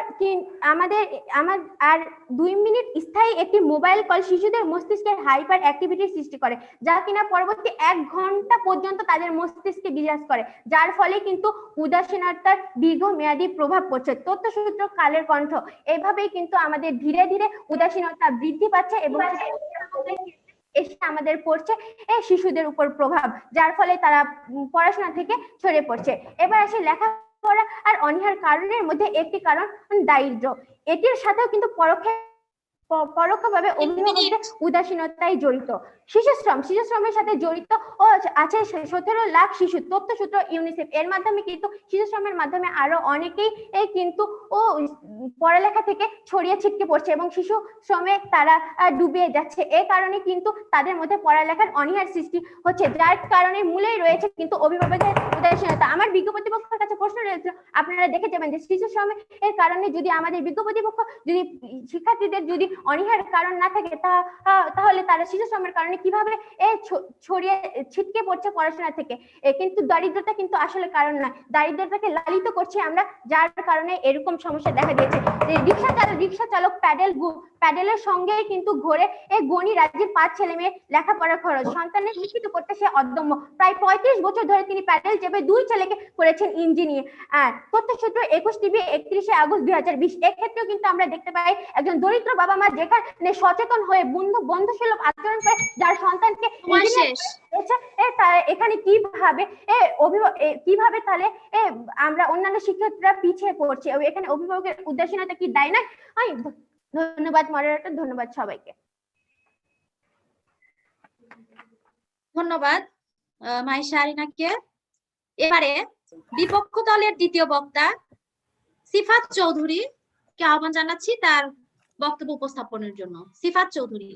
আমার আর 2 মিনিট স্থায়ী একটি মোবাইল কল শিশুদের মস্তিষ্কের হাইপার অ্যাক্টিভিটির সৃষ্টি করে, যা কিনা পরবর্তী 1 ঘন্টা পর্যন্ত তাদের মস্তিষ্কে বিরাজ করে, যার ফলে কিন্তু উদাসীনতার দীর্ঘমেয়াদী প্রভাব পড়ছে। তথ্যসূত্র কালের কণ্ঠ। এইভাবেই কিন্তু আমাদের ধীরে ধীরে উদাসীনতা বৃদ্ধি পাচ্ছে এবং এসে আমাদের পড়ছে শিশুদের উপর প্রভাব, যার ফলে তারা পড়াশোনা থেকে সরে পড়ছে। এবার আসি লেখাপড়া আর অনীহার কারণের মধ্যে একটি কারণ দারিদ্র্য। এটির সাথেও কিন্তু পরোক্ষভাবে অভিভাবকদের উদাসীনতাই জড়িত। শিশুশ্রমের সাথে জড়িত ও আছে 17 লাখ শিশু। তথ্যসূত্র ইউনিসেফ। এর মাধ্যমে কিন্তু শিশুশ্রমের মাধ্যমে আরো অনেকেই কিন্তু পড়ালেখা থেকে ছড়িয়ে ছিটকে পড়ছে এবং শিশু শ্রমে তারা ডুবিয়ে যাচ্ছে। এই কারণে কিন্তু তাদের মধ্যে পড়ালেখার অনীহার সৃষ্টি হচ্ছে, যার কারণে মূলেই রয়েছে কিন্তু অভিভাবকদের উদাসীনতা। আমার বিজ্ঞ প্রতিপক্ষের কাছে প্রশ্ন রয়েছে, আপনারা দেখে যাবেন যে শিশু শ্রমের কারণে যদি আমাদের বিজ্ঞ প্রতিপক্ষ যদি শিক্ষার্থীদের যদি অনীহার কারণ না থাকে তাহলে তারা শিশু শ্রমের কারণে কিভাবে ছড়িয়ে ছিটকে পড়ছে পড়াশোনা থেকে। কিন্তু দারিদ্রতা কিন্তু আসলে কারণ নয়, দারিদ্রতাকে লালিত করছি আমরা, যার কারণে এরকম সমস্যা দেখা দিয়েছে। রিক্সা চালক প্যাডেলের সঙ্গেই কিন্তু ঘোরে গণি রাজ্যের 5 ছেলে মেয়ে লেখাপড়ার খরচ, সন্তানের শিক্ষিত করতে সে অদম্য। প্রায় 35 বছর ধরে তিনি প্যাডেল চেপে 2 ছেলেকে করেছেন ইঞ্জিনিয়ার। তথ্যসূত্র 21 TV 31 August 2020। এক্ষেত্রেও কিন্তু আমরা দেখতে পাই একজন দরিদ্র বাবা মা যেখানে সচেতন হয়ে বন্ধুসুলভ আচরণ করে যার সন্তানকে এখানে কিভাবে তাহলে আমরা অন্যান্য শিক্ষার্থীরা পিছিয়ে পড়ছি, এখানে অভিভাবকের উদাসীনতা কি দায় নয়? ধন্যবাদ মডারেটর, ধন্যবাদ সবাইকে। ধন্যবাদ মাইশা আরিনাকে। এবারে বিপক্ষ দলের দ্বিতীয় বক্তা সিফাত চৌধুরী কে আহ্বান জানাচ্ছি তার বক্তব্য উপস্থাপনের জন্য। সিফাত চৌধুরী।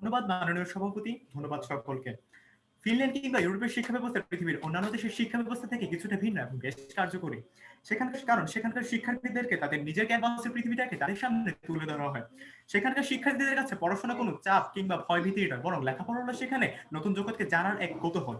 ধন্যবাদ মাননীয় সভাপতি, ধন্যবাদ সকলকে। ফিনল্যান্ড কিংবা ইউরোপের শিক্ষা ব্যবস্থা পৃথিবীর অন্যান্য দেশের শিক্ষা ব্যবস্থা থেকে কিছুটা ভিন্ন এবং বেশ কার্যকরী। সেখানকার শিক্ষার্থীদেরকে তাদের নিজের ক্যাম্পাসের পৃথিবীটাকে তাদের সামনে তুলে ধরা হয়। সেখানকার শিক্ষার্থীদের কাছে পড়াশোনা কোনো চাপ কিংবা ভয় ভীতি নয়, বরং লেখাপড়া হলো সেখানে নতুন জগৎকে জানার এক কৌতূহল।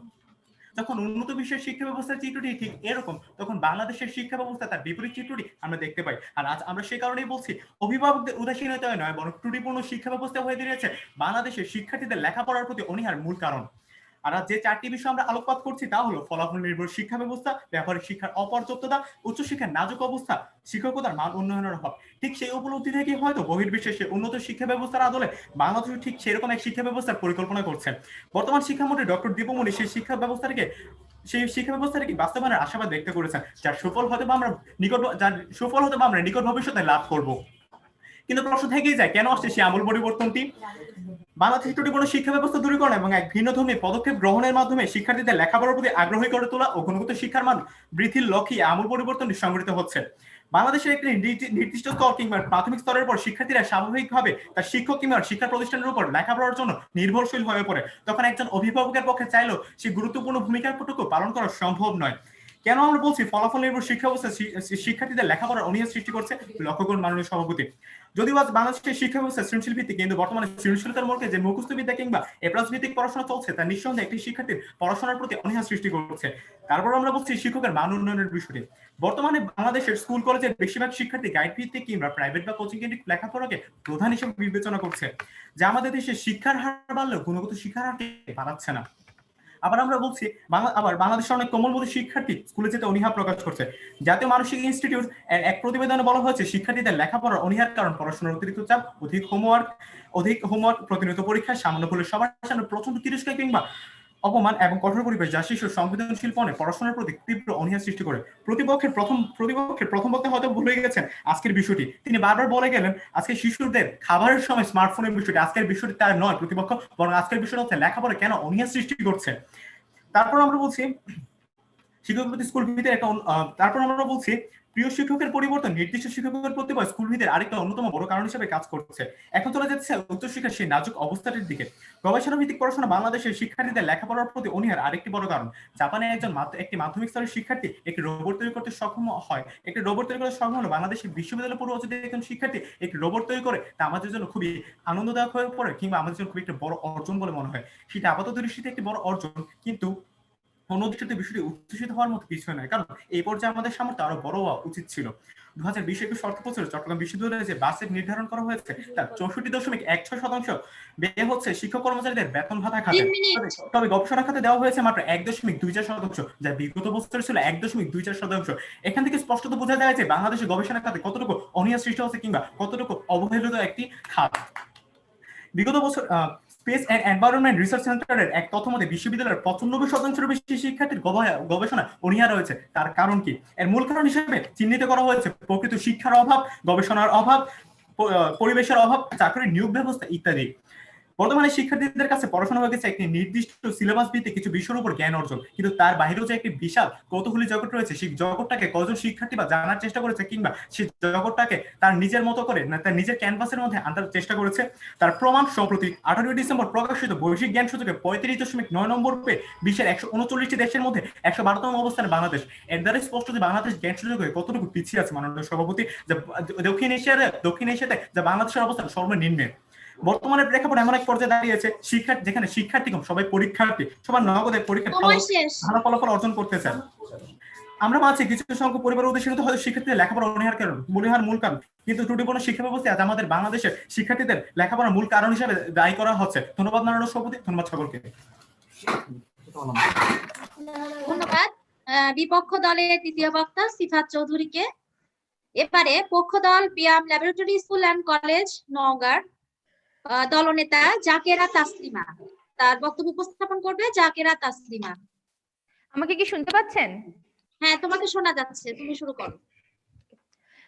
যখন উন্নত বিশ্বের শিক্ষা ব্যবস্থার চিত্রটি ঠিক এরকম, তখন বাংলাদেশের শিক্ষা ব্যবস্থা তার বিপরীত চিত্রটি আমরা দেখতে পাই। আর আজ আমরা সে কারণেই বলছি, অভিভাবকদের উদাসীনতায় নয় বরং ত্রুটিপূর্ণ শিক্ষা ব্যবস্থা হয়ে দাঁড়িয়েছে বাংলাদেশের শিক্ষার্থীদের লেখাপড়ার প্রতি অনীহার মূল কারণ। আর যে 4টি বিষয় আমরা আলোকপাত করছি তা হলো ফলাফল নির্ভর শিক্ষা ব্যবস্থা, ব্যবহারিক শিক্ষার অপর্যাপ্ততা, উচ্চশিক্ষার নাজুক অবস্থা, শিক্ষকতার মান উন্নয়নের অভাব। ঠিক সেই উপলব্ধি থেকে হয়তো বহির্বিশ্বের সে উন্নত শিক্ষা ব্যবস্থার আদলে বাংলাদেশ ঠিক সেরকম এক শিক্ষা ব্যবস্থার পরিকল্পনা করছে। বর্তমান শিক্ষামন্ত্রী ডক্টর দীপমণি সেই শিক্ষা ব্যবস্থাটাকে বাস্তবায়নের আশাবাদ ব্যক্ত করেছেন, যার সুফল হয়তো আমরা নিকট ভবিষ্যতে লাভ করব। কিন্তু প্রশ্ন থেকেই যায়, কেন আসছে সেই আমূল পরিবর্তনটি? বাংলাদেশের ত্রুটিপূর্ণ শিক্ষা ব্যবস্থা দূরীকরণ এবং এক ভিন্নধর্মী পদক্ষেপ গ্রহণের মাধ্যমে শিক্ষার্থীদের লেখাপড়ার প্রতি আগ্রহী করে তোলা ও গুণগত শিক্ষার মান বৃদ্ধির লক্ষ্যে আমূল পরিবর্তনটি সংঘটিত হচ্ছে। বাংলাদেশের একটি নির্দিষ্ট স্তর কিংবা প্রাথমিক স্তরের পর শিক্ষার্থীরা স্বাভাবিকভাবে তার শিক্ষক কিংবা শিক্ষা প্রতিষ্ঠানের উপর লেখাপড়ার জন্য নির্ভরশীল হয়ে পড়ে। তখন একজন অভিভাবকের পক্ষে চাইলেও সেই গুরুত্বপূর্ণ ভূমিকাটুকু পালন করা সম্ভব নয়। কেন আমরা বলছি ফলাফল নির্ভর শিক্ষা ব্যবস্থা শিক্ষার্থীদের লেখাপড়ার অনীহা সৃষ্টি করছে? লক্ষ্য করুন মাননীয় সভাপতি, যদিও আজ বাংলাদেশের শিক্ষা ব্যবস্থা সৃজনশীল ভিত্তিক, কিন্তু বর্তমানে সৃজনশীলতার মোড়কে যে মুখস্থ বিদ্যা কিংবা এপ্লাস ভিত্তিক পড়াশোনা চলছে তা নিঃসন্দেহে একটি শিক্ষার্থীর পড়াশোনার প্রতি অনীহা সৃষ্টি করছে। তারপর আমরা বলছি শিক্ষকের মান উন্নয়নের বিষয়টি। বর্তমানে বাংলাদেশের স্কুল কলেজের বেশিরভাগ শিক্ষার্থী গাইড ভিত্তিক কিংবা প্রাইভেট বা কোচিং কেন্দ্রিক লেখাপড়াকে প্রধান হিসেবে বিবেচনা করছে, যা আমাদের দেশের শিক্ষার হার বাড়লেও গুণগত শিক্ষার হারকে বাড়াচ্ছে না। আবার আমরা বলছি বাংলাদেশের অনেক কোমলমতি শিক্ষার্থী স্কুলে যেতে অনীহা প্রকাশ করছে। জাতীয় মানসিক ইনস্টিটিউট এক প্রতিবেদনে বলা হয়েছে, শিক্ষার্থীদের লেখাপড়ার অনীহার কারণ পড়াশোনার অতিরিক্ত চাপ, অধিক হোমওয়ার্ক, প্রতিনিয়ত পরীক্ষা, সামান্য ভুলে সবার সামনে প্রচন্ড তিরস্কার কিংবা অপমান এবং কঠোর পরিবেশ, যা শিশুর সংবেদনশীল মনে পড়াশোনার প্রতি তীব্র অনীহা সৃষ্টি করে। প্রতিপক্ষের প্রথম বক্তা হয়তো ভুলে গেছেন আজকের বিষয়টি। তিনি বারবার বলে গেলেন আজকে শিশুদের খাবারের সময় স্মার্টফোনের বিষয়টি। আজকের বিষয়টি তার নয় প্রতিপক্ষ, বরং আজকের বিষয়টা হচ্ছে লেখাপড়া কেন অনীহা সৃষ্টি করছে। তারপর আমরা বলছি শিক্ষকের প্রতি স্কুল ভিত্তিক প্রিয় শিক্ষকের পরিবর্তন নির্দিষ্ট শিক্ষকের প্রতিভা স্কুল ভিত্তিক আরেকটা অন্যতম বড় কারণ হিসেবে কাজ করছে। এখন চলে যাচ্ছে উচ্চশিক্ষার সেই নাজুক অবস্থাটির দিকে। গবেষণা ভিত্তিক পড়াশোনা বাংলাদেশের শিক্ষার্থীদের লেখাপড়ার প্রতি অনীহার আরেকটি বড় কারণ। জাপানে একটি মাধ্যমিক স্তরের শিক্ষার্থী একটি রোবট তৈরি করতে সক্ষম হয়। একটি রোবট তৈরি করতে সক্ষম হলো বাংলাদেশের বিশ্ববিদ্যালয় পড়ুয়া যদি একজন শিক্ষার্থী একটি রোবট তৈরি করে, তা আমাদের জন্য খুবই আনন্দদায়ক হয়ে পড়ে কিংবা আমাদের জন্য খুবই একটা বড় অর্জন বলে মনে হয়। সেটা আপাতত দৃষ্টিতে একটি বড় অর্জন, কিন্তু অন্যদিকে বিষয়টি উচ্ছ্বসিত হওয়ার মতো কিছু নয়, কারণ এই পর্যায়ে আমাদের সামর্থ্য আরো বড় হওয়া উচিত ছিল। 2020-21 অর্থবছরে চট্টগ্রাম বিশ্ববিদ্যালয়ে যে বাজেট নির্ধারণ করা হয়েছে তার 64.16% ব্যয় হচ্ছে শিক্ষক কর্মচারীদের বেতন ভাতা খাতে। তবে গবেষণা খাতে দেওয়া হয়েছে মাত্র 1.24%, যা বিগত বছরে ছিল 1.24%। এখান থেকে স্পষ্টত বোঝা যায় যে বাংলাদেশের গবেষণা খাতে কতটুকু অনীহা সৃষ্টি হচ্ছে কিংবা কতটুকু অবহেলিত একটি খাত। বিগত বছর স্পেস অ্যান্ড এনভায়রনমেন্ট রিসার্চ সেন্টারের এক তথ্য মতে বিশ্ববিদ্যালয়ের 95% বেশি শিক্ষার্থীর গবেষণা অনীহা রয়েছে। তার কারণ কি? এর মূল কারণ হিসেবে চিহ্নিত করা হয়েছে প্রকৃত শিক্ষার অভাব, গবেষণার অভাব, পরিবেশের অভাব, চাকরির নিয়োগ ব্যবস্থা ইত্যাদি। বর্তমানে শিক্ষার্থীদের কাছে পড়াশোনা হয়ে গেছে একটি নির্দিষ্ট সিলেবাস ভিত্তিক কিছু বিষয়ের উপর জ্ঞান অর্জন, কিন্তু তার বাইরেও যে একটি বিশাল কৌতূহলী জগৎ রয়েছে, সেই জগৎটাকে কজন শিক্ষার্থী বা জানার চেষ্টা করেছে কিংবা সেই জগৎটাকে তার নিজের মতো করে তার নিজের ক্যানভাসের মধ্যে আনতে চেষ্টা করেছে। তার প্রমাণ সম্প্রতি 18 ডিসেম্বর প্রকাশিত বৈশ্বিক জ্ঞান সূচকে 35.9 নম্বর পেয়ে বিশ্বের 139টি দেশের মধ্যে 112তম অবস্থানে বাংলাদেশ। এর দ্বারা স্পষ্ট যে বাংলাদেশ জ্ঞান সূচকে কতটুকু পিছিয়ে আছে মাননীয় সভাপতি, যে দক্ষিণ এশিয়াতে যা বাংলাদেশের অবস্থান সর্বনিম্নে। বর্তমানে প্রেক্ষাপট এমন এক পর্যায়ে দাঁড়িয়েছে যেখানে শিক্ষার্থী কম, সবাই পরীক্ষার্থী, সবার নগদের পরীক্ষা ভালো ফলাফল অর্জন করতে চান। আমরা মাঝে কিছু সংখ্যক পরিবার উদ্দেশ্যে হয়তো শিক্ষার্থীদের লেখাপড়া অনীহার মূল কারণ, কিন্তু ত্রুটিপূর্ণ শিক্ষা ব্যবস্থা আজ আমাদের বাংলাদেশের শিক্ষার্থীদের লেখাপড়ার মূল কারণ হিসেবে দায়ী করা হচ্ছে। ধন্যবাদ মাননীয় সভাপতি, ধন্যবাদ সকলকে। ধন্যবাদ বিপক্ষ দলের তৃতীয় বক্তা সিফাত চৌধুরীকে। এবারে পক্ষ দল BIAM laboratory school and college Naogaon দলনেতা জাকেরা তাসলিমা, তার বক্তব্য উপস্থাপন করবে জাকেরা তাসলিমা। আমাকে কি শুনতে পাচ্ছেন? হ্যাঁ, তোমাকে শোনা যাচ্ছে, তুমি শুরু করো।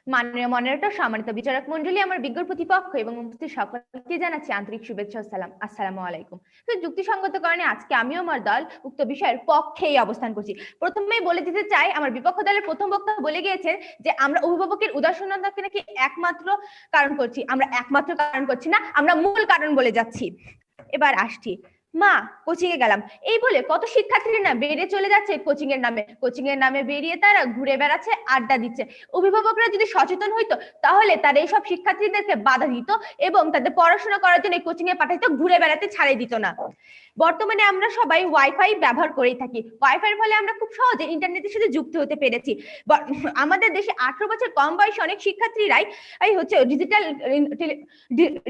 মাননীয় মডারেটর, সম্মানিত বিচারক মন্ডলী, আমার বিজ্ঞ প্রতিপক্ষ এবং উপস্থিত সকলকে জানাচ্ছি আন্তরিক শুভেচ্ছা ও সালাম। আসসালামু আলাইকুম। তো যুক্তিসঙ্গত কারণে আজকে আমিও আমার দল উক্ত বিষয়ের পক্ষেই অবস্থান করছি। প্রথমেই বলে দিতে চাই, আমার বিপক্ষ দলের প্রথম বক্তা বলে গিয়েছেন যে আমরা অভিভাবকের উদাসীনতাকে নাকি একমাত্র কারণ করছি। আমরা একমাত্র কারণ করছি না, আমরা মূল কারণ বলে যাচ্ছি। এবার আসছি, মা কোচিং এ গেলাম এই বলে কত শিক্ষার্থীরা না বেরিয়ে চলে যাচ্ছে কোচিং এর নামে বেরিয়ে তারা ঘুরে বেড়াচ্ছে, আড্ডা দিচ্ছে। অভিভাবকরা যদি সচেতন হইতো তাহলে তারা এইসব শিক্ষার্থীদেরকে বাধা দিত এবং তাদের পড়াশোনা করার জন্য কোচিং এ পাঠাইতো, ঘুরে বেড়াতে ছাড়িয়ে দিত না। বর্তমানে আমরা সবাই ওয়াইফাই ব্যবহার করেই থাকি। ওয়াইফাইয়ের ফলে আমরা খুব সহজে ইন্টারনেটের সাথে যুক্ত হতে পেরেছি। আমাদের দেশে 18 বছর কম বয়সী অনেক শিক্ষার্থীরাই হচ্ছে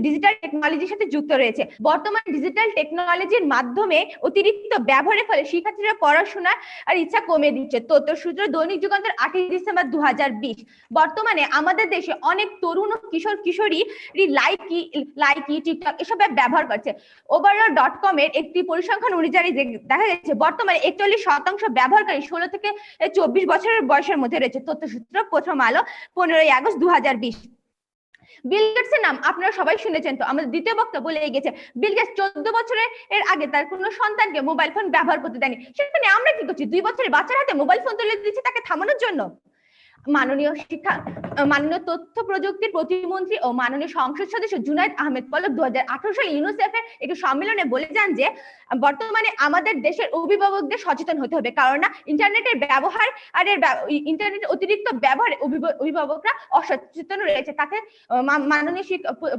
ডিজিটাল টেকনোলজির সাথে যুক্ত রয়েছে। বর্তমান ডিজিটাল টেকনোলজির মাধ্যমে অতিরিক্ত ব্যবহারের ফলে শিক্ষার্থীরা পড়াশোনার আর ইচ্ছা কমে দিচ্ছে। তথ্যসূত্র দৈনিক যুগান্তর 8 ডিসেম্বর 2020। বর্তমানে আমাদের দেশে অনেক তরুণ ও কিশোরী লাইকি টিকটক এসব ব্যবহার করছে। overall.com এর একটি পরিসংখ্যান অনুযায়ী দেখা যাচ্ছে বর্তমানে 41% ব্যবহারকারী 16 থেকে 24 বছরের বয়সের মধ্যে রয়েছে। তথ্যসূত্র প্রথম আলো 15 আগস্ট 2020। বিল গেটসের নাম আপনারা সবাই শুনেছেন। তো আমাদের দ্বিতীয় বক্তা বলে গেছে বিল গেটস 14 বছরের আগে তার কোনো সন্তানকে মোবাইল ফোন ব্যবহার করতে দেয়নি। সেখানে আমরা কি করছি? 2 বছরের বাচ্চার হাতে মোবাইল ফোন তুলে দিচ্ছি তাকে থামানোর জন্য। মাননীয় তথ্য প্রযুক্তির প্রতিমন্ত্রী ও মাননীয় সংসদ সদস্য জুনায়েদ আহমেদ পল্লব 2018 সালে ইউনিসেফের একটি সম্মেলনে বলে যান যে বর্তমানে আমাদের দেশের অভিভাবকদের সচেতন হতে হবে, কারণ ইন্টারনেটের অতিরিক্ত ব্যবহারে অভিভাবকরা অসচেতন রয়েছে। তাকে মাননীয়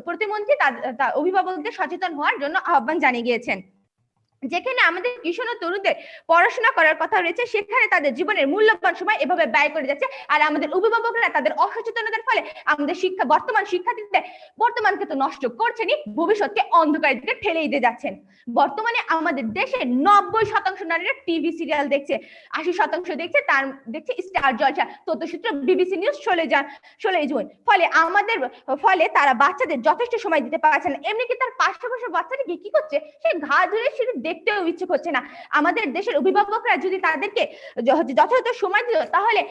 প্রতিমন্ত্রী তার অভিভাবকদের সচেতন হওয়ার জন্য আহ্বান জানিয়ে গিয়েছেন। যেখানে আমাদের কিশোর ও তরুণদের পড়াশোনা করার কথা রয়েছে সেখানে তাদের জীবনের মূল্যবান সময় এভাবে ব্যয় করে যাচ্ছে, আর আমাদের অভিভাবকরা তাদের অসচেতনতার ফলে আমাদের বর্তমান শিক্ষার্থীদের বর্তমানকে তো নষ্ট করছেনই, ভবিষ্যৎকে অন্ধকারের দিকে ঠেলে দিয়ে যাচ্ছেন। বর্তমানে আমাদের দেশে 90% নারীরা টিভি সিরিয়াল দেখছে, 80% দেখছে স্টার জলসা। তথ্যসূত্র বিবিসি নিউজ 16 জুন। ফলে তারা বাচ্চাদের যথেষ্ট সময় দিতে পারছে না। এমনি কি তার পাশে বসে বাচ্চাটা কি করছে সে ঘা ধরে সেটা দেখতেও ইচ্ছে করছে না। আমাদের দেশের অভিভাবকরা যদি তাদেরকে যথাযথ সময় দিত তাহলে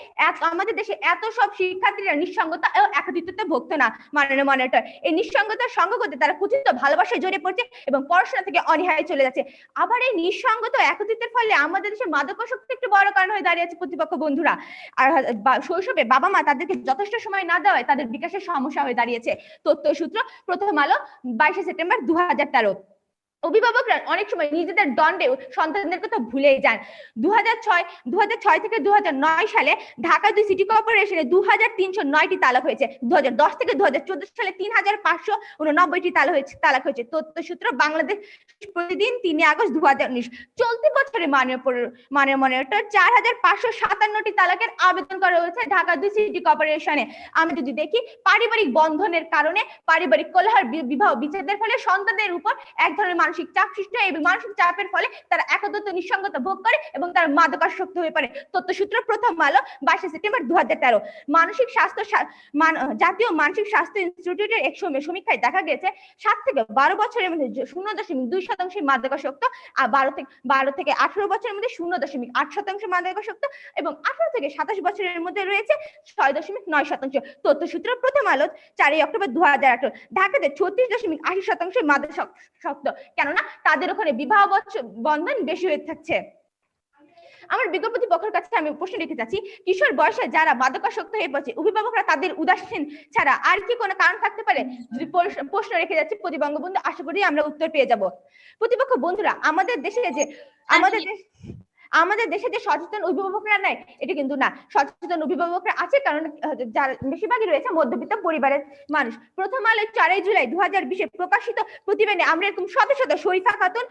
আমাদের দেশে এত সব শিক্ষার্থীরা নিঃসঙ্গতা ও একাকিত্বে ভুগতো না। মাননীয় মডারেটর, এই নিঃসঙ্গতার সঙ্গ করতে তারা কুচিত ভালোবাসায় জড়িয়ে পড়ছে এবং পড়াশোনা থেকে অনীহায় চলে যাচ্ছে। আবার এই নিঃসঙ্গতা ও একাকিত্বের ফলে আমাদের দেশে মাদকাসক্তি একটি বড় কারণ হয়ে দাঁড়িয়েছে প্রতিপক্ষ বন্ধুরা। আর শৈশবে বাবা মা তাদেরকে যথেষ্ট সময় না দেওয়ায় তাদের বিকাশের সমস্যা হয়ে দাঁড়িয়েছে। তথ্যসূত্র প্রথম আলো 22 সেপ্টেম্বর 2013। অভিভাবকরা অনেক সময় নিজেদের দণ্ডে সন্তানদের কথা ভুলেই যান। 2006 থেকে 2009 সালে ঢাকা 2 সিটি কর্পোরেশনে 2309টি তালাক হয়েছে। 2010 থেকে 2014 সালে 3589টি তালাক হয়েছে। তথ্যসূত্র বাংলাদেশ প্রতিদিন 3 আগস্ট 2019। চলতি বছরে মাননীয় মডারেটর 4557টি তালাকের আবেদন করা হয়েছে ঢাকা 2 সিটি কর্পোরেশনে। আমি যদি দেখি পারিবারিক বন্ধনের কারণে পারিবারিক কলহ বিবাহ বিচ্ছেদের ফলে সন্তানদের উপর এক ধরনের মানসিক চাপ সৃষ্টি হয় এবং মানসিক চাপের ফলে তারা একাকিত্ব নিঃসঙ্গতা ভোগ করে এবং তারা মাদকাসক্ত হয়ে পড়ে। তথ্যসূত্র প্রথম আলো 22 সেপ্টেম্বর 2013। মানসিক স্বাস্থ্য জাতীয় মানসিক স্বাস্থ্য ইনস্টিটিউটের এক সমীক্ষায় দেখা গেছে 7 থেকে 12 বছরের মধ্যে 0.2% মাদকাসক্ত, আর 12 থেকে 18 বছরের মধ্যে 0.8% মাদকাসক্ত এবং 18 থেকে 27 বছরের মধ্যে রয়েছে 6.9%। তথ্যসূত্র প্রথম আলো 4 অক্টোবর 2018। ঢাকাতে 36.80% মাদকাসক্ত, কেননা তাদের ওখানে বিবাহ বন্ধন বেশি হয়ে থাকছে। আমার বিজ্ঞপ্তি পক্ষের কাছে আমি প্রশ্ন রেখে যাচ্ছি, কিশোর বয়সে যারা মাদকাসক্ত হয়ে পড়ছে অভিভাবকরা তাদের উদাসীন ছাড়া আর কি কোনো কারণ থাকতে পারে? যদি প্রশ্ন রেখে যাচ্ছি প্রতিবঙ্গবন্ধু, আশা করি আমরা উত্তর পেয়ে যাব। প্রতিপক্ষ বন্ধুরা, আমাদের দেশে যে সচেতন অভিভাবকরা নাই, এটা কিন্তু না। সচেতন অভিভাবকরা আছে, কারণ যারা বেশিরভাগই রয়েছে মধ্যবিত্ত পরিবারের মানুষ। প্রথম আলো 4 জুলাই 2020 প্রকাশিত প্রতিবেদনে আমরা এরকম শত শত শরীফা খাতুন,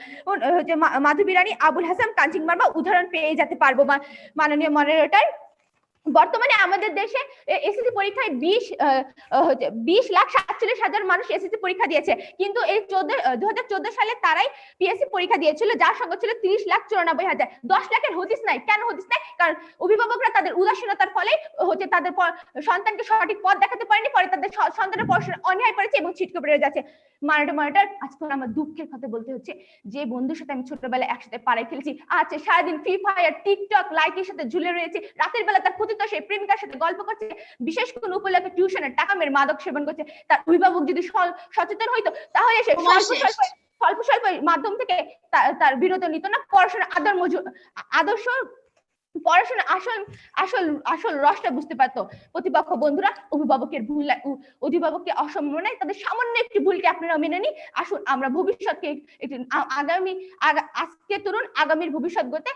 মাধবী রানী, আবুল হাসান, কাঞ্চিং মার্মা উদাহরণ পেয়ে যেতে পারবো মাননীয় মডারেটর। বর্তমানে আমাদের দেশে এসএসসি পরীক্ষায় 20,47,000 মানুষ এসএসসি পরীক্ষা দিয়েছে, কিন্তু এই 2014 সালে তারাই পিএসসি পরীক্ষা দিয়েছিল, যার সংখ্যা ছিল 30,94,000। 10 লাখের হদিস নাই। কেন হদিস নাই? কারণ অভিভাবকরা তাদের উদাসীনতার ফলে তাদের সন্তানকে সঠিক পথ দেখাতে পারেনি, পরে তাদের সন্তানের পড়াশোনা অন্যায় করেছে এবং ছিটকে পড়ে যাচ্ছে। মডারেটর, আজকে আমার দুঃখের কথা বলতে হচ্ছে, যে বন্ধুর সাথে আমি ছোটবেলায় একসাথে পাড়ায় খেলেছি, আচ্ছা সারাদিন ফ্রি ফায়ার, টিকটক, লাইকের সাথে ঝুলে রয়েছে, রাতের বেলা তার পতিত সেই প্রেমিকার সাথে গল্প করছে, বিশেষ কোন উপলক্ষে টিউশনের টাকা মেরে মাদক সেবন করছে। তার অভিভাবক যদি সচেতন হইতো তাহলে সে স্বল্প স্বল্প মাধ্যম থেকে তার বিরত নিত না। পড়াশোনা আদর্শ পড়াশোনা আসল রসটা বুঝতে পারতো। প্রতিপক্ষ বন্ধুরা, অভিভাবককে অসম্মানায় তাদের সামান্য একটি ভুলকে আপনারা মেনে নিন। আসুন আমরা ভবিষ্যৎকে আজকে তরুণ আগামীর ভবিষ্যৎ গড়তে